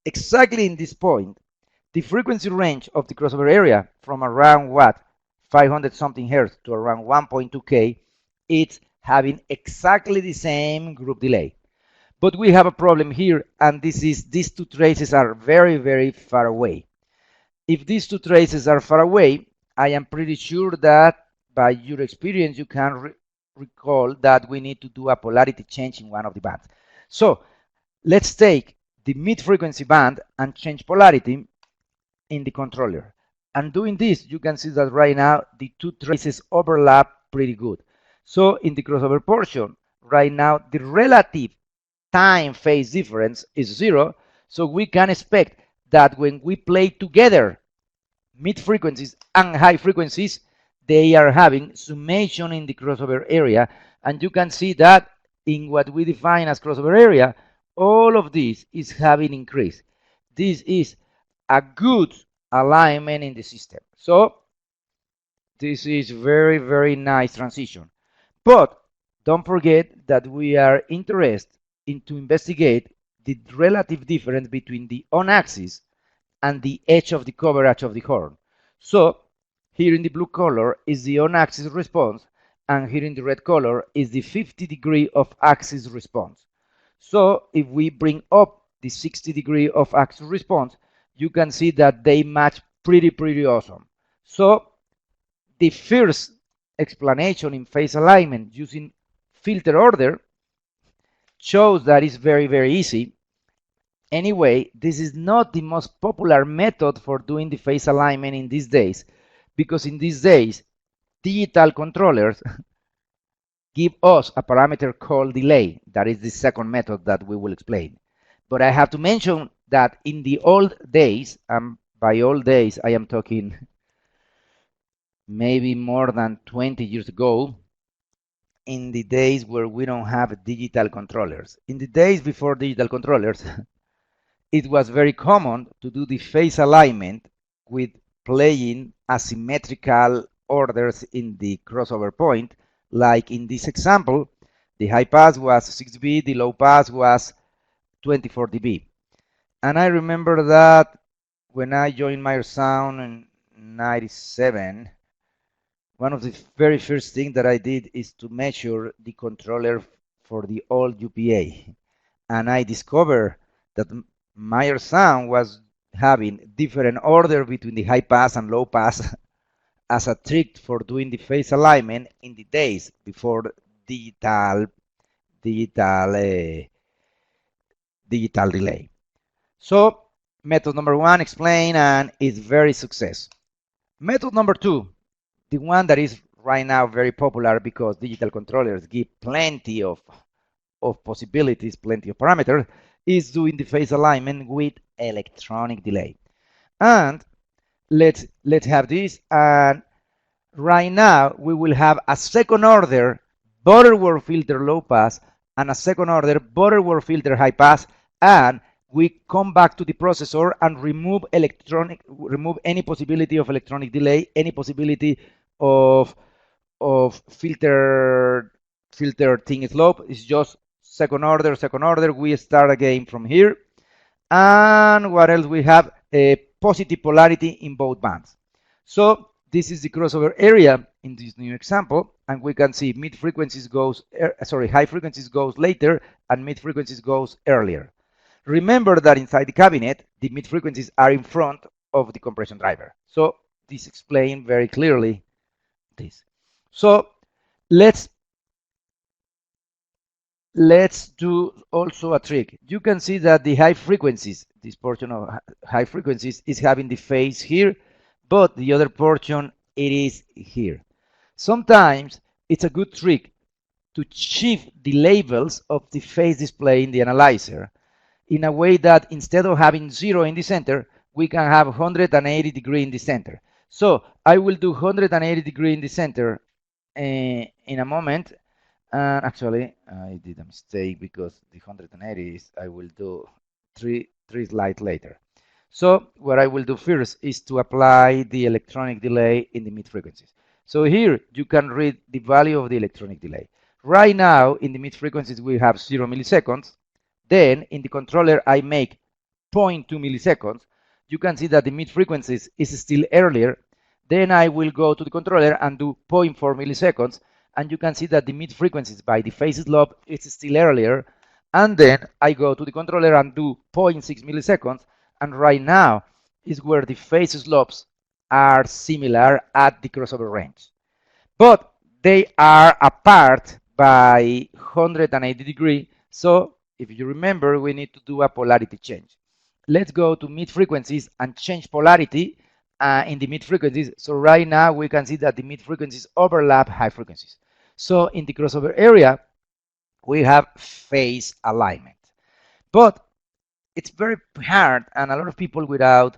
Exactly in this point, the frequency range of the crossover area from around 500 something hertz to around 1.2K, it's having exactly the same group delay. But we have a problem here, and these 2 traces are very, very far away. If these 2 traces are far away, I am pretty sure that by your experience you can recall that we need to do a polarity change in one of the bands. So let's take the mid-frequency band and change polarity in the controller. And doing this, you can see that right now the two traces overlap pretty good. So in the crossover portion, right now the relative time phase difference is 0. So we can expect that when we play together mid frequencies and high frequencies, they are having summation in the crossover area. And you can see that in what we define as crossover area, all of this is having increase. This is a good alignment in the system. So this is very, very nice transition. But don't forget that we are interested in to investigate the relative difference between the on-axis and the edge of the coverage of the horn. So here in the blue color is the on-axis response, and here in the red color is the 50-degree of axis response. So if we bring up the 60-degree of axis response, you can see that they match pretty awesome. So the first explanation in phase alignment using filter order shows that it's very easy. Anyway, this is not the most popular method for doing the phase alignment in these days, because in these days, digital controllers give us a parameter called delay. That is the second method that we will explain. But I have to mention that in the old days, by old days, I am talking maybe more than 20 years ago, in the days where we don't have digital controllers. In the days before digital controllers, it was very common to do the phase alignment with playing asymmetrical orders in the crossover point. Like in this example, the high pass was 6 dB, the low pass was 24 dB. And I remember that when I joined Meyer Sound in 97, one of the very first things that I did is to measure the controller for the old UPA. And I discovered that Meyer Sound was having different order between the high pass and low pass as a trick for doing the phase alignment in the days before digital delay. So method number one, explain, and is very success. Method number two, the one that is right now very popular because digital controllers give plenty of possibilities, plenty of parameters, is doing the phase alignment with electronic delay. And let's have this. And right now we will have a second order Butterworth filter low pass and a second order Butterworth filter high pass, and we come back to the processor and remove any possibility of electronic delay, any possibility of filter thin slope. It's just second order. We start again from here. And what else we have? A positive polarity in both bands. So this is the crossover area in this new example, and we can see mid frequencies goes, high frequencies goes later and mid frequencies goes earlier. Remember that inside the cabinet, the mid frequencies are in front of the compression driver. So this explains very clearly this. So let's do also a trick. You can see that the high frequencies, this portion of high frequencies is having the phase here, but the other portion, it is here. Sometimes it's a good trick to shift the labels of the phase display in the analyzer in a way that instead of having 0 in the center, we can have 180 degree in the center. So I will do 180 degree in the center in a moment. And actually, I did a mistake because the 180 is, I will do three slides later. So what I will do first is to apply the electronic delay in the mid frequencies. So here you can read the value of the electronic delay. Right now in the mid frequencies we have 0 milliseconds. Then in the controller I make 0.2 milliseconds. You can see that the mid frequencies is still earlier. Then I will go to the controller and do 0.4 milliseconds. And you can see that the mid frequencies by the phase slope is still earlier. And then I go to the controller and do 0.6 milliseconds. And right now is where the phase slopes are similar at the crossover range. But they are apart by 180 degrees. So if you remember, we need to do a polarity change. Let's go to mid frequencies and change polarity. in the mid frequencies. So right now we can see that the mid frequencies overlap high frequencies. So in the crossover area, we have phase alignment. But it's very hard, and a lot of people without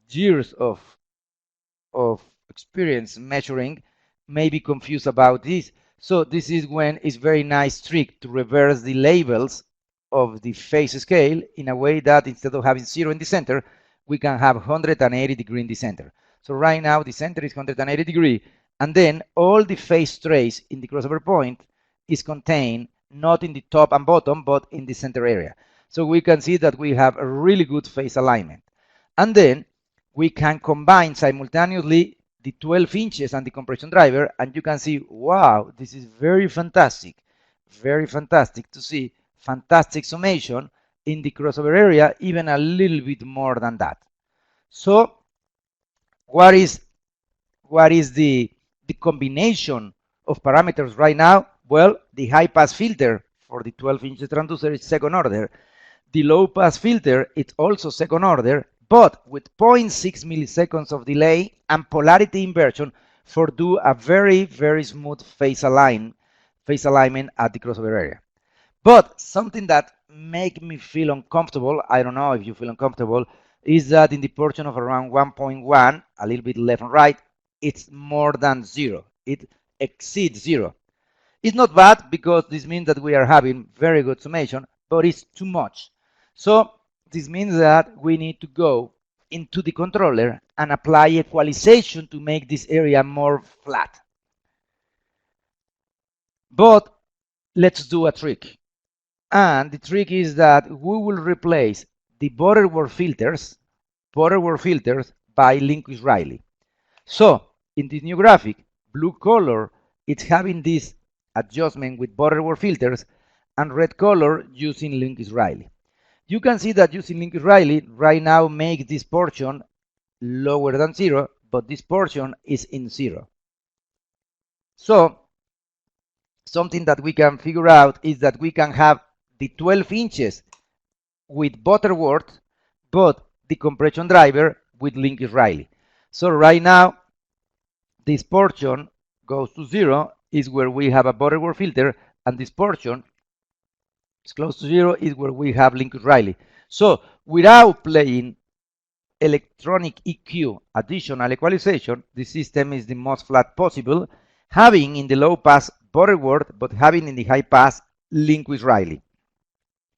years of experience measuring may be confused about this. So this is when it's very nice trick to reverse the labels of the phase scale in a way that instead of having 0 in the center, we can have 180 degree in the center. So right now the center is 180 degree, and then all the phase trace in the crossover point is contained not in the top and bottom, but in the center area. So we can see that we have a really good phase alignment. And then we can combine simultaneously the 12 inches and the compression driver, and you can see, wow, this is very fantastic to see fantastic summation in the crossover area, even a little bit more than that. So what is the combination of parameters right now? Well, the high pass filter for the 12 inches transducer is second order. The low pass filter is also second order, but with 0.6 milliseconds of delay and polarity inversion for do a very, very smooth phase alignment at the crossover area. But something that make me feel uncomfortable, I don't know if you feel uncomfortable, is that in the portion of around 1.1, a little bit left and right, it's more than 0. It exceeds 0. It's not bad because this means that we are having very good summation, but it's too much. So this means that we need to go into the controller and apply equalization to make this area more flat. But let's do a trick. And the trick is that we will replace the Butterworth filters by Linkus-Riley. So in this new graphic, blue color, it's having this adjustment with Butterworth filters, and red color using Linkus-Riley. You can see that using Linkus-Riley right now makes this portion lower than 0, but this portion is in 0. So something that we can figure out is that we can have the 12 inches with Butterworth, but the compression driver with Linkus-Riley. So right now, this portion goes to 0, is where we have a Butterworth filter, and this portion is close to 0, is where we have Linkus-Riley. So without playing electronic EQ additional equalization, the system is the most flat possible, having in the low pass Butterworth, but having in the high pass Linkus-Riley.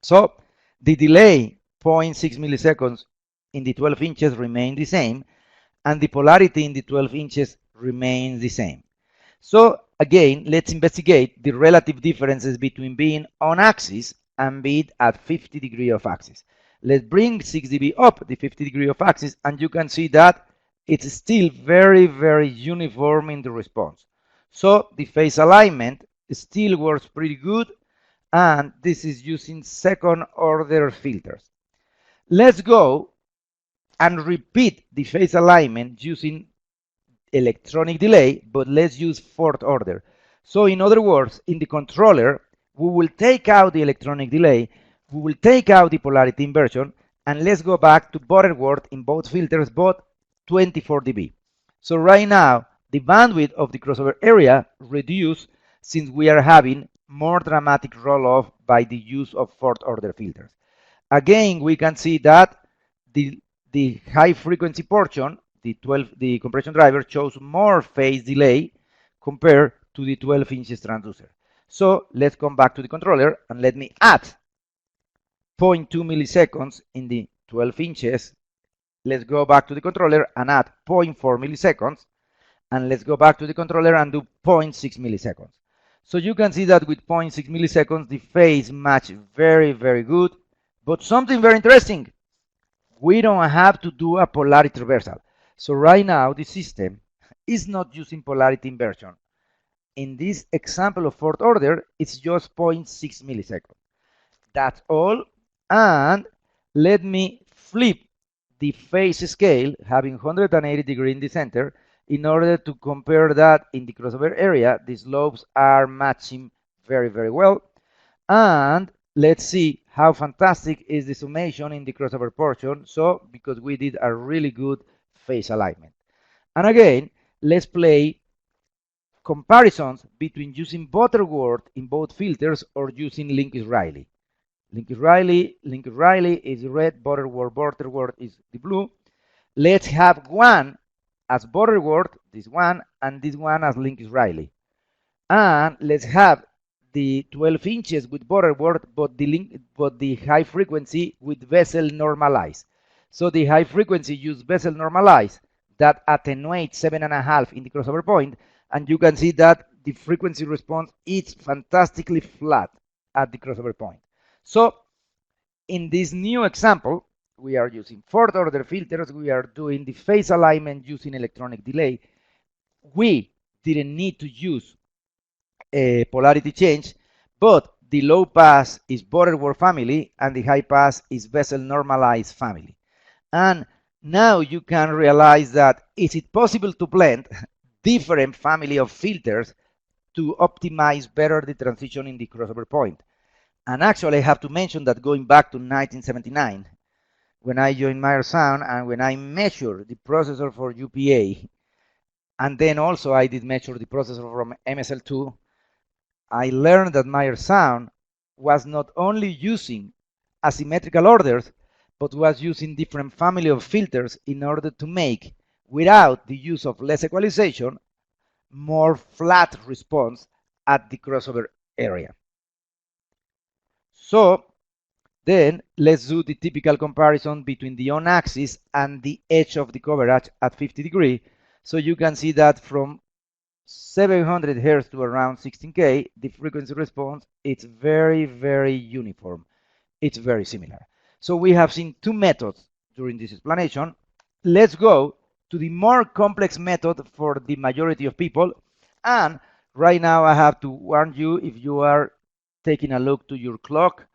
So the delay 0.6 milliseconds in the 12 inches remain the same, and the polarity in the 12 inches remains the same. So again, let's investigate the relative differences between being on axis and being at 50 degree of axis. Let's bring 6 dB up the 50 degree of axis, and you can see that it's still very, very uniform in the response. So the phase alignment still works pretty good, and this is using second order filters. Let's go and repeat the phase alignment using electronic delay, but let's use fourth order. So in other words, in the controller, we will take out the electronic delay, we will take out the polarity inversion, and let's go back to Butterworth in both filters, but 24 dB. So right now, the bandwidth of the crossover area reduced since we are having more dramatic roll-off by the use of fourth order filters. Again, we can see that the high frequency portion, the compression driver, shows more phase delay compared to the 12 inches transducer. So let's come back to the controller and let me add 0.2 milliseconds in the 12 inches. Let's go back to the controller and add 0.4 milliseconds. And let's go back to the controller and do 0.6 milliseconds. So you can see that with 0.6 milliseconds, the phase match very, very good. But something very interesting, we don't have to do a polarity reversal. So right now, the system is not using polarity inversion. In this example of fourth order, it's just 0.6 milliseconds. That's all. And let me flip the phase scale, having 180 degrees in the center, in order to compare that in the crossover area. The slopes are matching very, very well. And let's see how fantastic is the summation in the crossover portion. So, because we did a really good phase alignment. And again, let's play comparisons between using Butterworth in both filters or using Linkus-Riley. Linkus-Riley is red, Butterworth is the blue. Let's have one as Butterworth, this one, and this one as Linkus-Riley. And let's have the 12 inches with Butterworth, but the high frequency with bezel normalized. So the high frequency use bezel normalized that attenuates 7.5 in the crossover point, and you can see that the frequency response is fantastically flat at the crossover point. So in this new example, we are using fourth order filters. We are doing the phase alignment using electronic delay. We didn't need to use a polarity change, but the low pass is Butterworth family and the high pass is bezel normalized family. And now you can realize that is it possible to blend different family of filters to optimize better the transition in the crossover point. And actually I have to mention that going back to 1979, when I joined Meyer Sound and when I measured the processor for UPA, and then also I did measure the processor from MSL2, I learned that Meyer Sound was not only using asymmetrical orders, but was using different family of filters in order to make, without the use of less equalization, more flat response at the crossover area. So then let's do the typical comparison between the on-axis and the edge of the coverage at 50 degrees. So you can see that from 700 Hz to around 16K, the frequency response, it's very, very uniform. It's very similar. So we have seen two methods during this explanation. Let's go to the more complex method for the majority of people. And right now I have to warn you, if you are taking a look to your clock,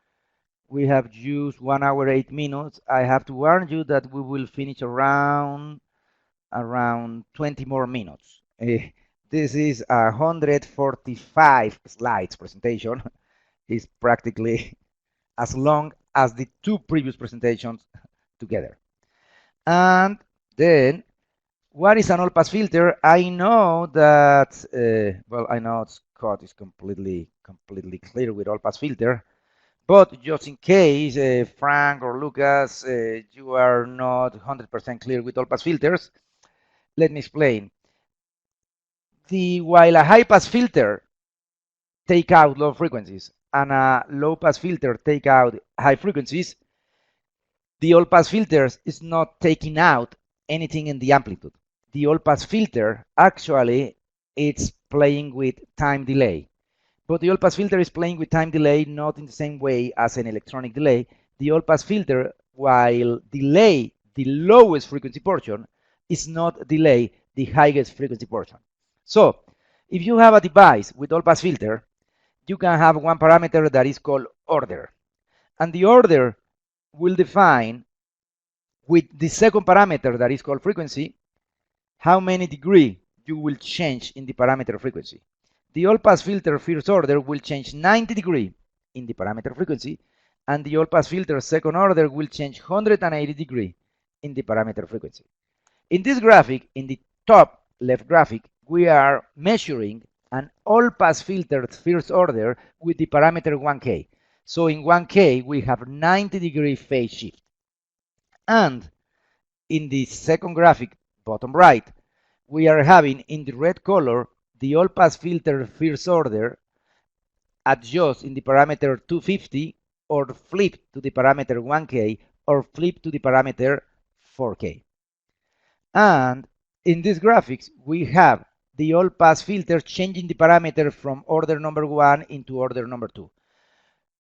we have used 1 hour 8 minutes. I have to warn you that we will finish around 20 more minutes. This is a 145 slides presentation. It's practically as long as the two previous presentations together. And then, what is an all-pass filter? I know that, well, I know Scott is completely clear with all-pass filter, but just in case, Frank or Lucas, you are not 100% clear with all-pass filters, let me explain. While a high-pass filter take out low frequencies and a low-pass filter take out high frequencies, the all-pass filters is not taking out anything in the amplitude. The all-pass filter actually it's playing with time delay. But the all-pass filter is playing with time delay not in the same way as an electronic delay. The all-pass filter, while delay the lowest frequency portion, is not delay the highest frequency portion. So, if you have a device with all-pass filter, you can have one parameter that is called order. And the order will define with the second parameter that is called frequency, how many degree you will change in the parameter frequency. The all-pass filter first order will change 90 degrees in the parameter frequency, and the all-pass filter second order will change 180 degrees in the parameter frequency. In this graphic, in the top left graphic, we are measuring an all-pass filter first order with the parameter 1K. So in 1K, we have 90 degree phase shift. And in the second graphic, bottom right, we are having in the red color the all-pass filter first order adjust in the parameter 250 or flip to the parameter 1K or flip to the parameter 4K. And in this graphics, we have the all-pass filter changing the parameter from order number 1 into order number 2.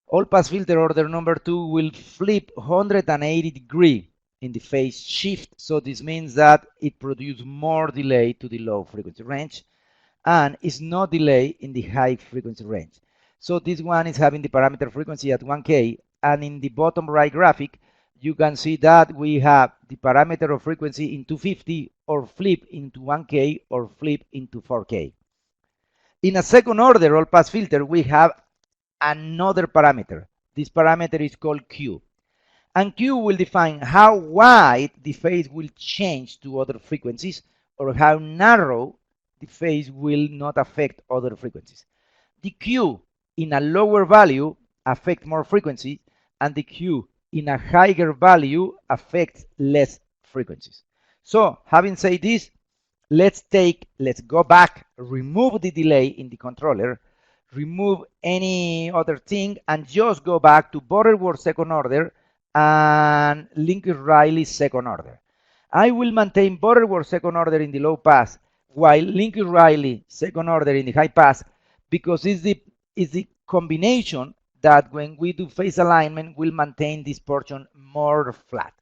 All-pass filter order number 2 will flip 180 degrees in the phase shift. So this means that it produces more delay to the low frequency range and is no delay in the high frequency range. So this one is having the parameter frequency at 1K, and in the bottom right graphic, you can see that we have the parameter of frequency in 250 or flip into 1K or flip into 4K. In a second order all-pass filter, we have another parameter This parameter is called Q. And Q will define how wide the phase will change to other frequencies or how narrow the phase will not affect other frequencies. The Q in a lower value affects more frequency, and the Q in a higher value affects less frequencies. So having said this, let's go back, remove the delay in the controller, remove any other thing, and just go back to Butterworth second order and Lincoln-Riley second order. I will maintain Butterworth second order in the low pass while Lincoln-Riley second order in the high pass, because it's the combination that when we do phase alignment will maintain this portion more flat.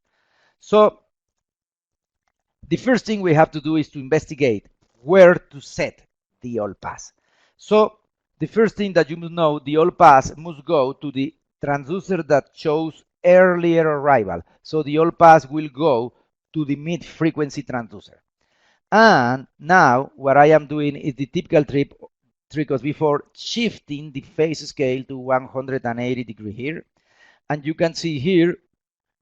So the first thing we have to do is to investigate where to set the all pass. So the first thing that you must know, the all pass must go to the transducer that shows earlier arrival. So the all pass will go to the mid-frequency transducer. And now what I am doing is the typical trick as before, shifting the phase scale to 180 degree here. And you can see here,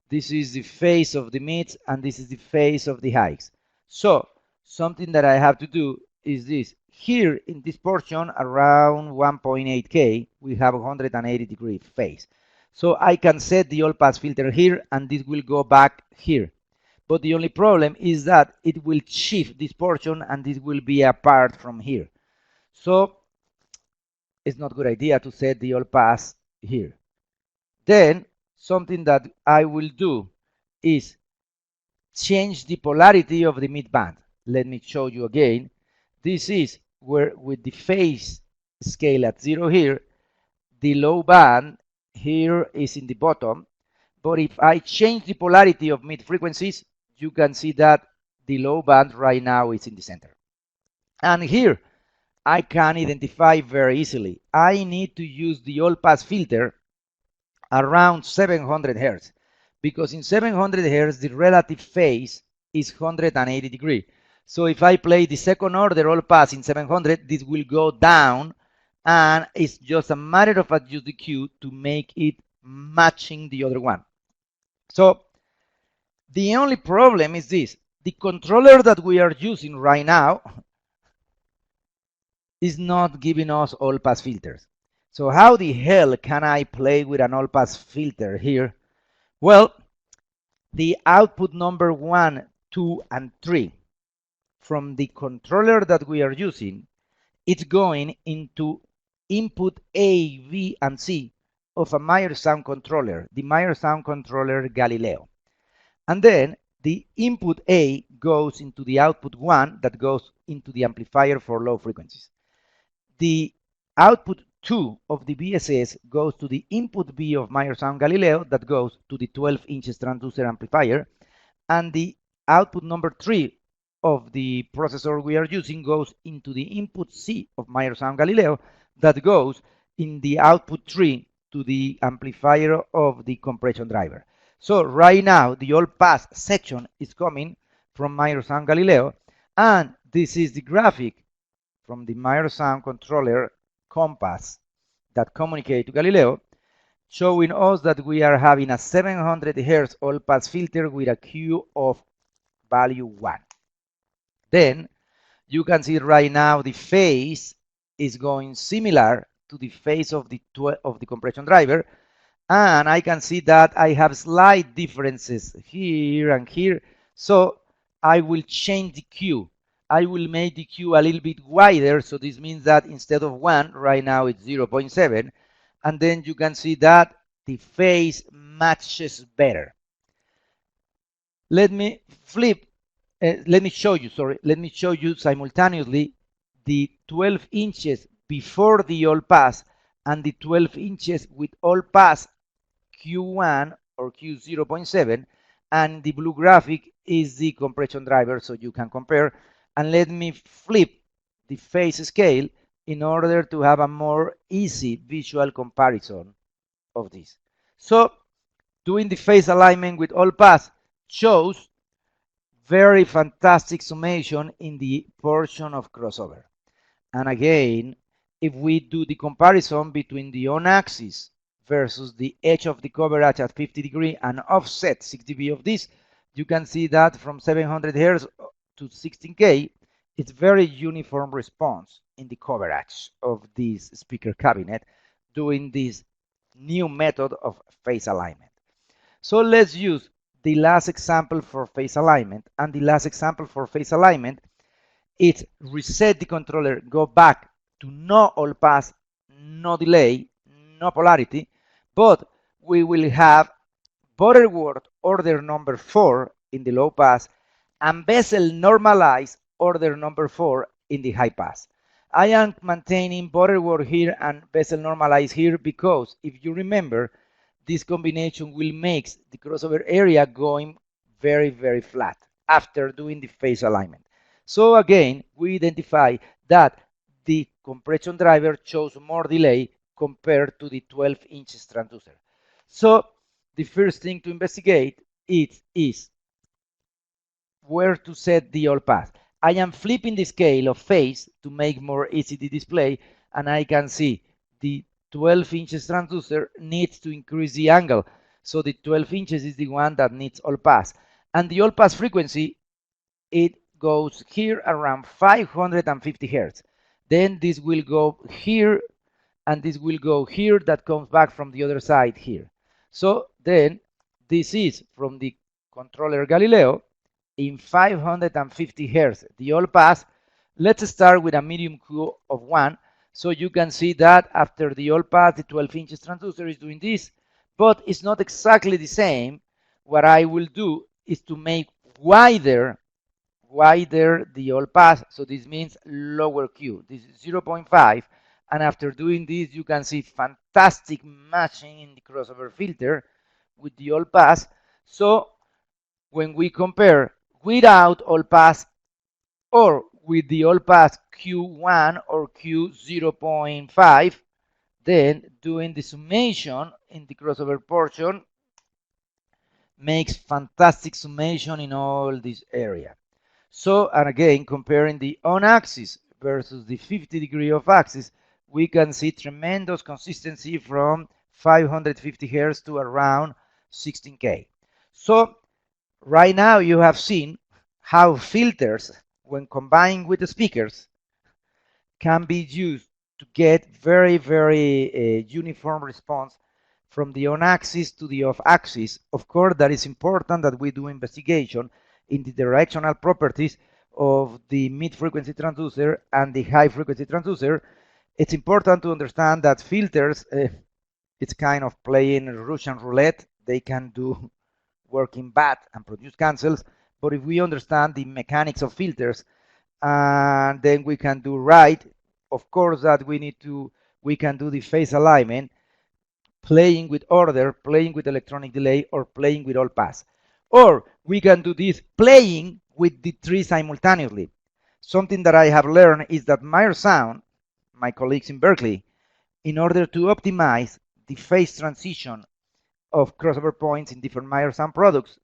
this is the phase of the mids and this is the phase of the highs. So something that I have to do is this. Here in this portion around 1.8K, we have 180 degree phase. So I can set the all pass filter here and this will go back here. But the only problem is that it will shift this portion and this will be apart from here. So it's not a good idea to set the all pass here. Then something that I will do is change the polarity of the midband. Let me show you again. This is where with the phase scale at 0 here, the low band here is in the bottom. But if I change the polarity of mid frequencies, you can see that the low band right now is in the center. And here I can identify very easily. I need to use the all pass filter around 700 Hertz, because in 700 Hertz the relative phase is 180 degree. So if I play the second order all pass in 700, this will go down, and it's just a matter of adjust the Q to make it matching the other one. So the only problem is this: the controller that we are using right now is not giving us all pass filters. So how the hell can I play with an all pass filter here? Well, the output number 1, 2, and 3 from the controller that we are using, it's going into input A, B, and C of a Meyer sound controller, the Meyer sound controller Galileo. And then the input A goes into the output 1 that goes into the amplifier for low frequencies. The output 2 of the BSS goes to the input B of Meyer sound Galileo that goes to the 12 inches transducer amplifier, and the output number 3 of the processor we are using goes into the input C of Meyer sound Galileo that goes in the output 3 to the amplifier of the compression driver. So right now the all pass section is coming from Meyer sound Galileo, and this is the graphic from the Meyer sound controller compass that communicate to Galileo, showing us that we are having a 700 Hertz all pass filter with a Q of value 1. Then you can see right now the phase is going similar to the phase of the compression driver, and I can see that I have slight differences here and here. So I will change the Q. I will make the Q a little bit wider, so this means that instead of 1, right now it's 0.7, and then you can see that the phase matches better. Let me show you simultaneously the 12 inches before the all pass and the 12 inches with all pass Q1 or Q0.7, and the blue graphic is the compression driver, so you can compare. And let me flip the phase scale in order to have a more easy visual comparison of this. So doing the phase alignment with all pass shows very fantastic summation in the portion of crossover. And again, if we do the comparison between the on-axis versus the edge of the coverage at 50 degree and offset 6 dB of this, you can see that from 700 Hz to 16K, it's very uniform response in the coverage of this speaker cabinet doing this new method of phase alignment. So let's use the last example for phase alignment. And the last example for phase alignment is reset the controller, go back to no all pass, no delay, no polarity, but we will have Butterworth order number 4 in the low pass and bezel normalize order number 4 in the high pass. I am maintaining Butterworth here and bezel normalize here because if you remember, this combination will make the crossover area going very, very flat after doing the phase alignment. So again, we identify that the compression driver shows more delay compared to the 12-inch transducer. So the first thing to investigate is where to set the all pass. I am flipping the scale of phase to make more easy the display, and I can see the 12 inches transducer needs to increase the angle. So the 12 inches is the one that needs all pass. And the all pass frequency, it goes here around 550 Hertz. Then this will go here, and this will go here, that comes back from the other side here. So then this is from the controller Galileo in 550 Hertz, the all pass. Let's start with a medium Q of 1. So you can see that after the all pass, the 12 inches transducer is doing this, but it's not exactly the same. What I will do is to make wider the all pass. So this means lower Q. This is 0.5. And after doing this, you can see fantastic matching in the crossover filter with the all pass. So when we compare without all pass or with the all pass Q1 or Q0.5, then doing the summation in the crossover portion makes fantastic summation in all this area. So, and again, comparing the on axis versus the 50 degree off axis, we can see tremendous consistency from 550 Hz to around 16K. So right now you have seen how filters, when combined with the speakers, can be used to get very, very uniform response from the on axis to the off axis. Of course, that is important that we do investigation in the directional properties of the mid-frequency transducer and the high-frequency transducer. It's important to understand that filters, it's kind of playing Russian roulette. They can do working bad and produce cancels. But if we understand the mechanics of filters, and then we can do right, of course that we can do the phase alignment, playing with order, playing with electronic delay, or playing with all pass. Or we can do this playing with the three simultaneously. Something that I have learned is that Meyer Sound, my colleagues in Berkeley, in order to optimize the phase transition of crossover points in different Meyer Sound products,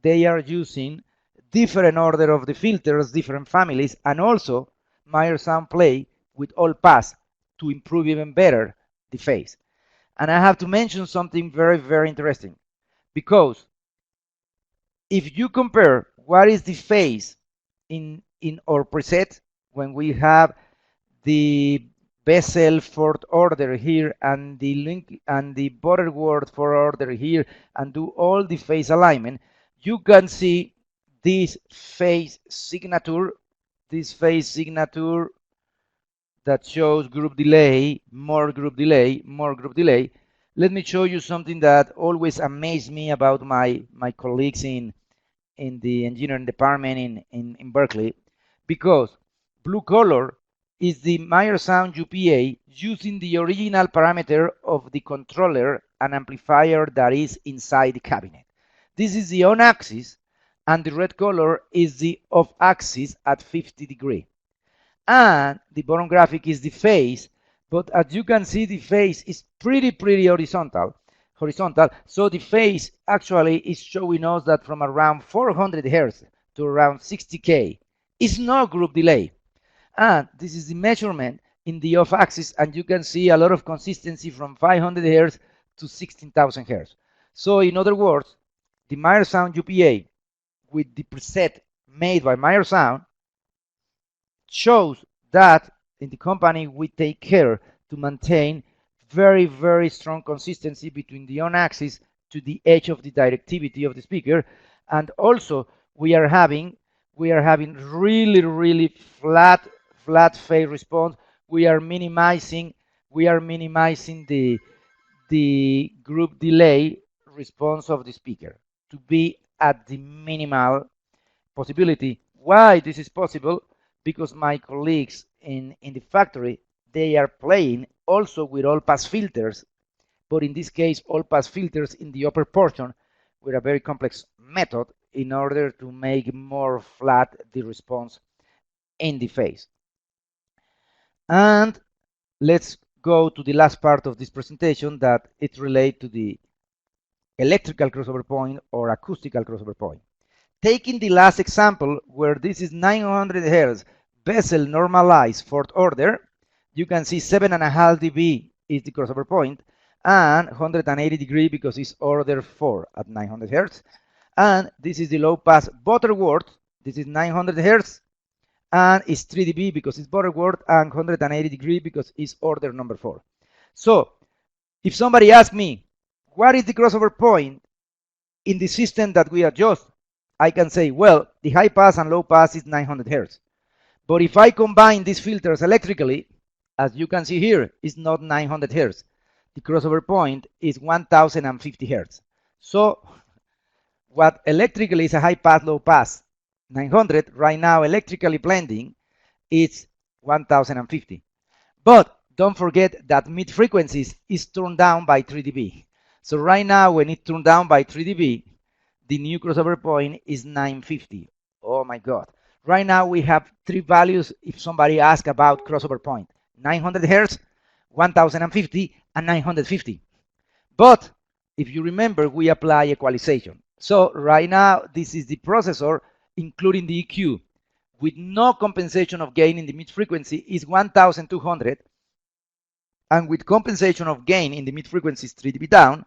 they are using different order of the filters, different families, and also Meyer Sound play with all pass to improve even better the phase. And I have to mention something very, very interesting, because if you compare what is the phase in our preset when we have the bezel fourth order here and the link and the Butterworth fourth order here and do all the phase alignment, you can see this phase signature that shows group delay, more group delay, more group delay. Let me show you something that always amazed me about my colleagues in the engineering department in Berkeley, because blue color is the Meyer Sound UPA using the original parameter of the controller and amplifier that is inside the cabinet. This is the on axis, and the red color is the off axis at 50 degree. And the bottom graphic is the phase, but as you can see, the phase is pretty horizontal. So the phase actually is showing us that from around 400 Hz to around 60K is no group delay. And this is the measurement in the off axis, and you can see a lot of consistency from 500 Hz to 16,000 Hz. So in other words, the Meyer Sound UPA with the preset made by Meyer Sound shows that in the company we take care to maintain very, very strong consistency between the on axis to the edge of the directivity of the speaker, and also we are having really, really flat phase response. We are minimizing the group delay response of the speaker to be at the minimal possibility. Why this is possible? Because my colleagues in the factory, they are playing also with all pass filters, but in this case all pass filters in the upper portion with a very complex method in order to make more flat the response in the phase. And let's go to the last part of this presentation, that it relates to the electrical crossover point or acoustical crossover point. Taking the last example, where this is 900 Hz bezel normalized fourth order, you can see 7.5 dB is the crossover point, and 180 degree because it's order 4 at 900 Hz. And this is the low pass Butterworth. This is 900 Hz, and it's 3 dB because it's Butterworth, and 180 degree because it's order number 4. So if somebody asks me, what is the crossover point in the system that we adjust? I can say, well, the high pass and low pass is 900 Hz. But if I combine these filters electrically, as you can see here, it's not 900 Hz. The crossover point is 1050 Hz. So what electrically is a high pass, low pass, 900, right now electrically blending, it's 1050. But don't forget that mid frequencies is turned down by 3 dB. So right now when it's turned down by 3 dB, the new crossover point is 950. Oh my God. Right now we have three values if somebody asks about crossover point: 900 Hz, 1050, and 950. But if you remember, we apply equalization. So right now this is the processor including the EQ with no compensation of gain in the mid frequency is 1200, and with compensation of gain in the mid frequency is 3 dB down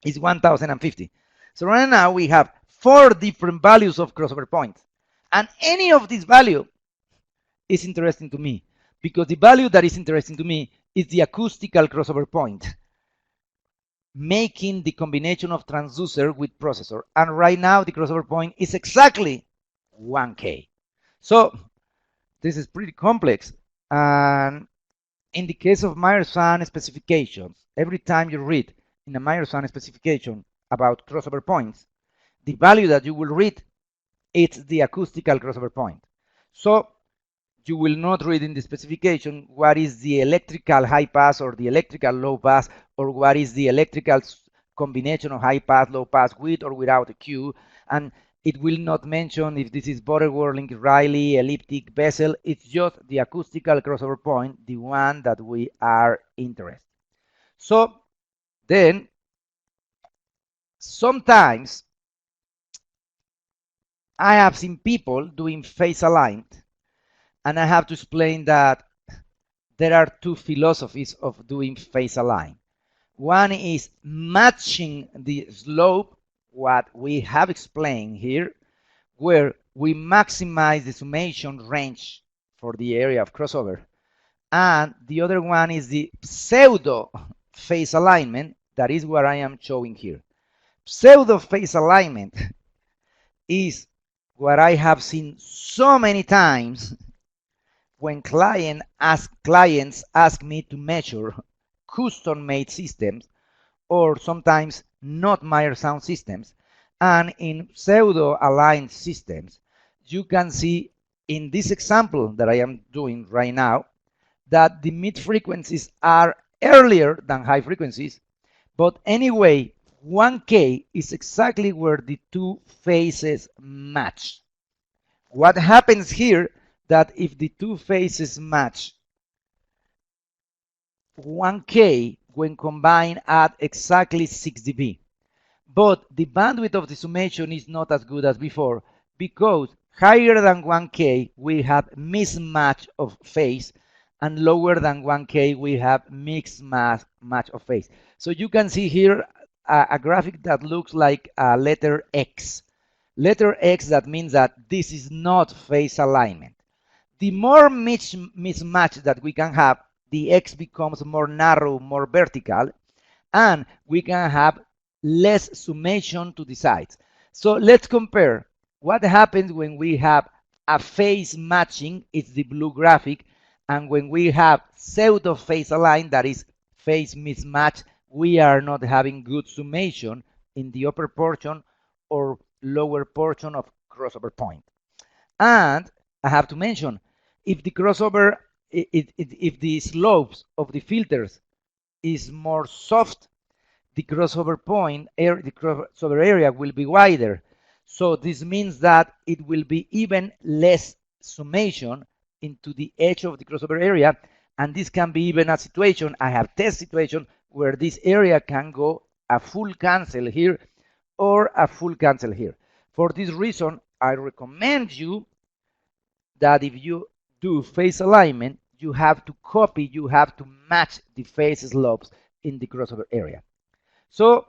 is 1050. So right now we have 4 different values of crossover points, and any of this value is interesting to me, because the value that is interesting to me is the acoustical crossover point, making the combination of transducer with processor, and right now the crossover point is exactly 1K. So this is pretty complex, and in the case of Meyer Sound specifications, every time you read in a Meyer Sound specification about crossover points, the value that you will read, it's the acoustical crossover point. So you will not read in the specification what is the electrical high pass or the electrical low pass, or what is the electrical combination of high pass, low pass with or without a Q, and it will not mention if this is Butterworth, Riley, elliptic, bezel. It's just the acoustical crossover point, the one that we are interested. So then sometimes I have seen people doing phase aligned, and I have to explain that there are two philosophies of doing phase align. One is matching the slope, what we have explained here, where we maximize the summation range for the area of crossover. And the other one is the pseudo phase alignment, that is what I am showing here. Pseudo phase alignment is what I have seen so many times when clients ask me to measure custom-made systems, or sometimes not Meyer Sound systems. And in pseudo-aligned systems, you can see in this example that I am doing right now that the mid frequencies are earlier than high frequencies, but anyway, 1K is exactly where the two phases match. What happens here, that if the two phases match, 1K when combined at exactly 6 dB. But the bandwidth of the summation is not as good as before, because higher than 1K we have mismatch of phase, and lower than 1K we have mixed match of phase. So you can see here a graphic that looks like a letter X. Letter X, that means that this is not phase alignment. The more mismatch that we can have, the X becomes more narrow, more vertical, and we can have less summation to the sides. So let's compare what happens when we have a phase matching, it's the blue graphic, and when we have pseudo phase aligned, that is phase mismatch, we are not having good summation in the upper portion or lower portion of crossover point. And I have to mention, if the crossover, if the slopes of the filters is more soft, the crossover point, the crossover area will be wider. So this means that it will be even less summation into the edge of the crossover area. And this can be even a situation, I have test situation, where this area can go a full cancel here or a full cancel here. For this reason, I recommend you that if you do phase alignment, you have to copy, you have to match the phase slopes in the crossover area. So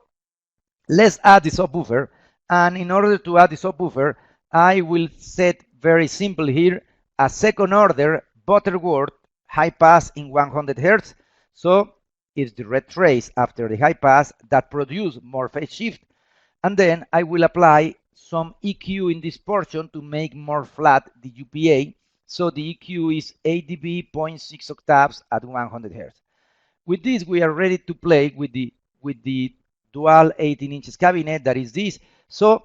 let's add the subwoofer. And in order to add the subwoofer, I will set very simple here a second order Butterworth high pass in 100 Hertz. So it's the red trace after the high pass that produce more phase shift. And then I will apply some EQ in this portion to make more flat the UPA. So the EQ is 8 dB, 0.6 octaves at 100 Hertz. With this, we are ready to play with the dual 18 inches cabinet, that is this. So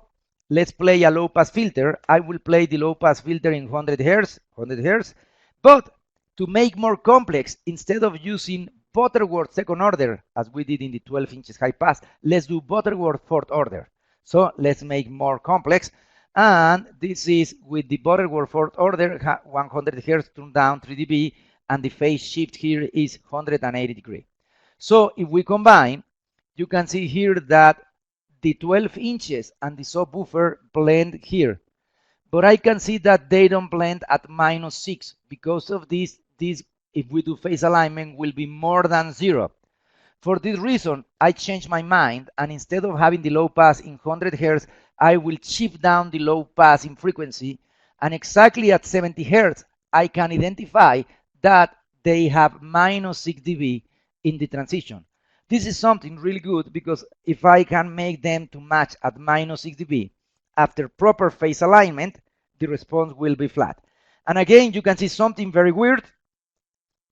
let's play a low pass filter. I will play the low pass filter in 100 Hertz, but to make more complex, instead of using Butterworth second order, as we did in the 12 inches high pass, let's do Butterworth fourth order. So let's make more complex. And this is with the Butterworth fourth order, 100 Hertz turned down 3 dB, and the phase shift here is 180 degrees. So if we combine, you can see here that the 12 inches and the subwoofer blend here. But I can see that they don't blend at -6. Because of this, if we do phase alignment, will be more than 0. For this reason, I changed my mind, and instead of having the low pass in 100 Hertz, I will shift down the low pass in frequency, and exactly at 70 Hertz, I can identify that they have -6 dB in the transition. This is something really good, because if I can make them to match at -6 dB after proper phase alignment, the response will be flat. And again, you can see something very weird,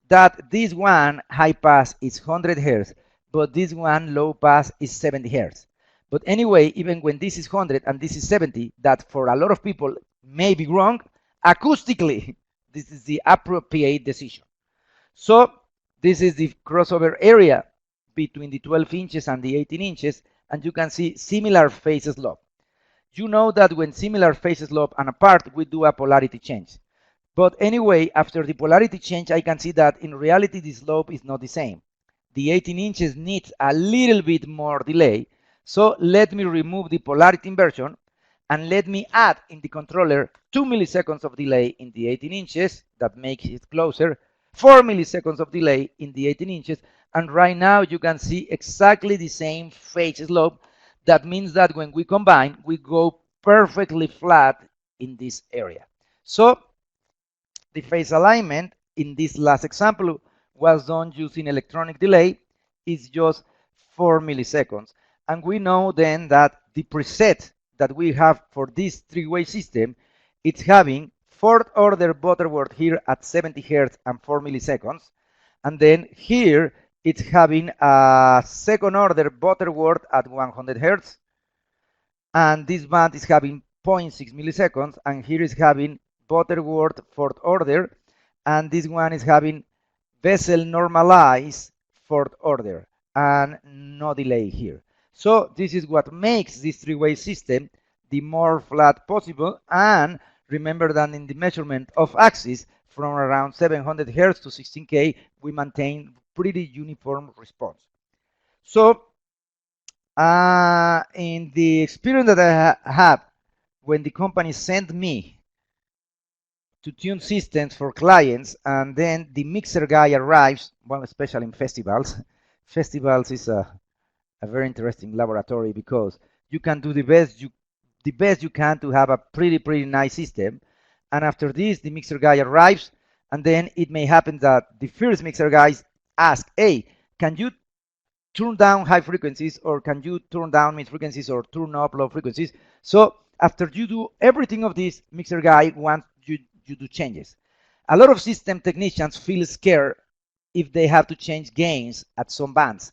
that this one high pass is 100 Hertz, but this one low pass is 70 Hertz. But anyway, even when this is 100 and this is 70, that for a lot of people may be wrong, acoustically, this is the appropriate decision. So this is the crossover area between the 12 inches and the 18 inches, and you can see similar phase slope. You know that when similar phase slope and apart, we do a polarity change. But anyway, after the polarity change, I can see that in reality, the slope is not the same. The 18 inches needs a little bit more delay. So let me remove the polarity inversion, and let me add in the controller 2 milliseconds of delay in the 18 inches. That makes it closer. 4 milliseconds of delay in the 18 inches. And right now you can see exactly the same phase slope. That means that when we combine, we go perfectly flat in this area. So the phase alignment in this last example was done using electronic delay. It's just 4 milliseconds. And we know then that the preset that we have for this three-way system, it's having fourth order Butterworth here at 70 Hertz and 4 milliseconds. And then here it's having a second order Butterworth at 100 Hertz. And this band is having 0.6 milliseconds. And here is having Butterworth fourth order. And this one is having bezel normalized fourth order and no delay here. So this is what makes this three-way system the more flat possible. And remember that in the measurement of axis from around 700 Hertz to 16K, we maintain pretty uniform response. So in the experience that I had when the company sent me to tune systems for clients, and then the mixer guy arrives, well, especially in festivals. Festivals is a very interesting laboratory because you can do the best you can to have a pretty nice system. And after this, the mixer guy arrives, and then it may happen that the first mixer guys ask, hey, can you turn down high frequencies, or can you turn down mid frequencies, or turn up low frequencies? So after you do everything of this, mixer guy wants you do changes. A lot of system technicians feel scared if they have to change gains at some bands.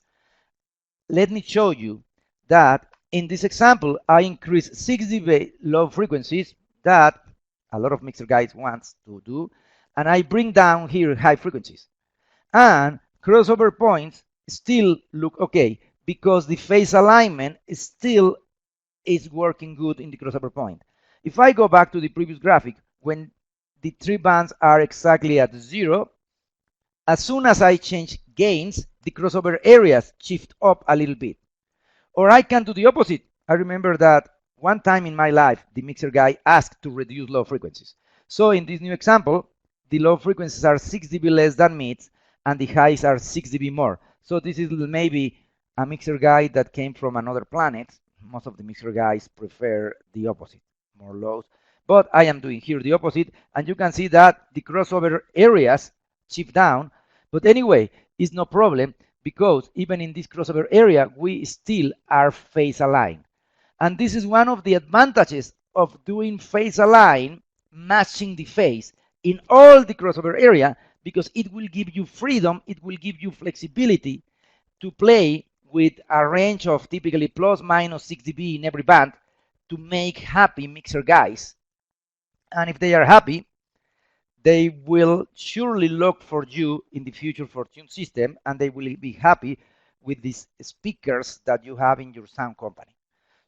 Let me show you that in this example, I increase 6 dB low frequencies that a lot of mixer guys wants to do, and I bring down here high frequencies. And crossover points still look okay because the phase alignment still is working good in the crossover point. If I go back to the previous graphic, when the three bands are exactly at 0, as soon as I change gains, the crossover areas shift up a little bit. Or I can do the opposite. I remember that one time in my life, the mixer guy asked to reduce low frequencies. So in this new example, the low frequencies are 6 dB less than mids, and the highs are 6 dB more. So this is maybe a mixer guy that came from another planet. Most of the mixer guys prefer the opposite, more lows. But I am doing here the opposite, and you can see that the crossover areas shift down. But anyway, it's no problem, because even in this crossover area, we still are phase aligned. And this is one of the advantages of doing phase align, matching the phase in all the crossover area, because it will give you freedom, it will give you flexibility to play with a range of typically plus minus 6 dB in every band to make happy mixer guys. And if they are happy, they will surely look for you in the future for tune system, and they will be happy with these speakers that you have in your sound company.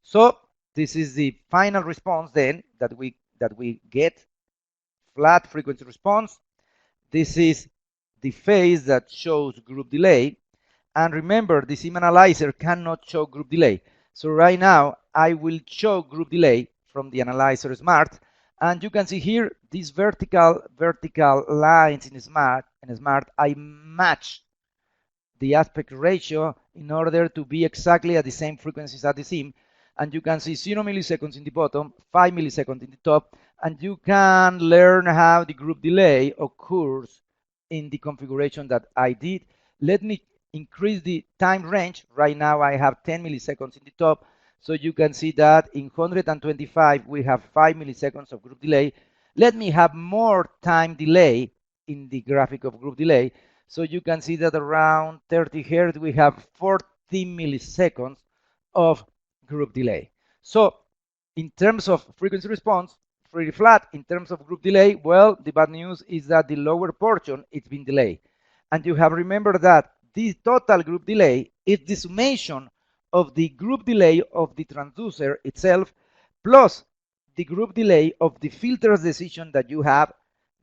So this is the final response then that we get, flat frequency response. This is the phase that shows group delay. And remember, the SIM analyzer cannot show group delay. So right now, I will show group delay from the Analyzer Smart. And you can see here, these vertical lines in Smart, I match the aspect ratio in order to be exactly at the same frequencies as the SIM. And you can see 0 milliseconds in the bottom, 5 milliseconds in the top, and you can learn how the group delay occurs in the configuration that I did. Let me increase the time range. Right now I have 10 milliseconds in the top, so you can see that in 125 we have 5 milliseconds of group delay. Let me have more time delay in the graphic of group delay, so you can see that around 30 Hertz we have 40 milliseconds of group delay. So in terms of frequency response, pretty flat. In terms of group delay, well, the bad news is that the lower portion it's been delayed. And you have remembered that the total group delay is the summation of the group delay of the transducer itself plus the group delay of the filter's decision that you have.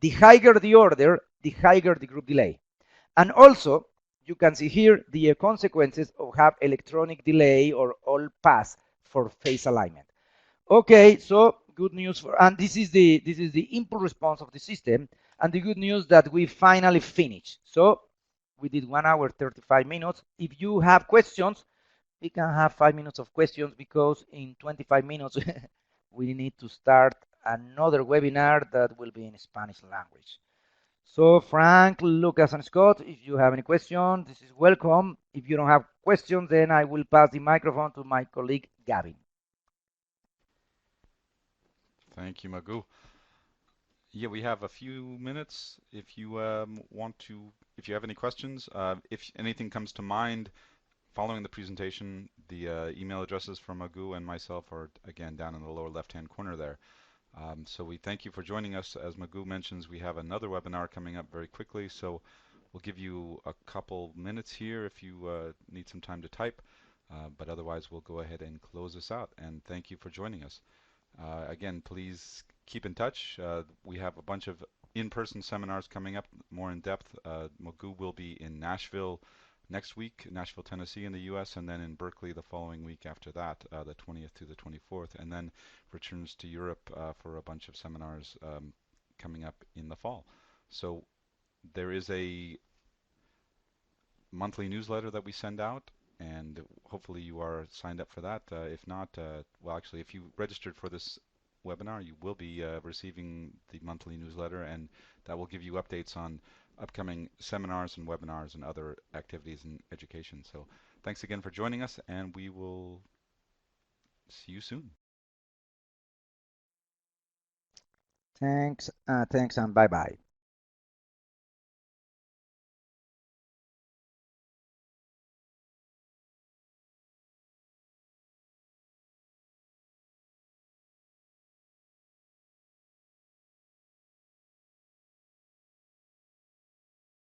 The higher the order, the higher the group delay. And also, you can see here the consequences of have electronic delay or all pass for phase alignment. Okay, so good news for, and this is the input response of the system, and the good news that we finally finished. So we did 1 hour 35 minutes. If you have questions, we can have 5 minutes of questions, because in 25 minutes we need to start another webinar that will be in Spanish language. So Frank, Lucas, and Scott, if you have any questions, this is welcome. If you don't have questions, then I will pass the microphone to my colleague Gavin. Thank you, Magoo. Yeah, we have a few minutes if you if you have any questions. If anything comes to mind following the presentation, the email addresses from Magoo and myself are again down in the lower left-hand corner there. So we thank you for joining us. As Magoo mentions, we have another webinar coming up very quickly, so we'll give you a couple minutes here if you need some time to type. But otherwise, we'll go ahead and close this out. And thank you for joining us. Again, please keep in touch. We have a bunch of in-person seminars coming up, more in depth. Magoo will be in Nashville next week, Nashville, Tennessee in the US, and then in Berkeley the following week after that, the 20th to the 24th, and then returns to Europe for a bunch of seminars coming up in the fall. So there is a monthly newsletter that we send out, and hopefully you are signed up for that. If not, well, actually, if you registered for this webinar, you will be receiving the monthly newsletter, and that will give you updates on upcoming seminars and webinars and other activities in education. So thanks again for joining us, and we will see you soon. Thanks, and bye bye.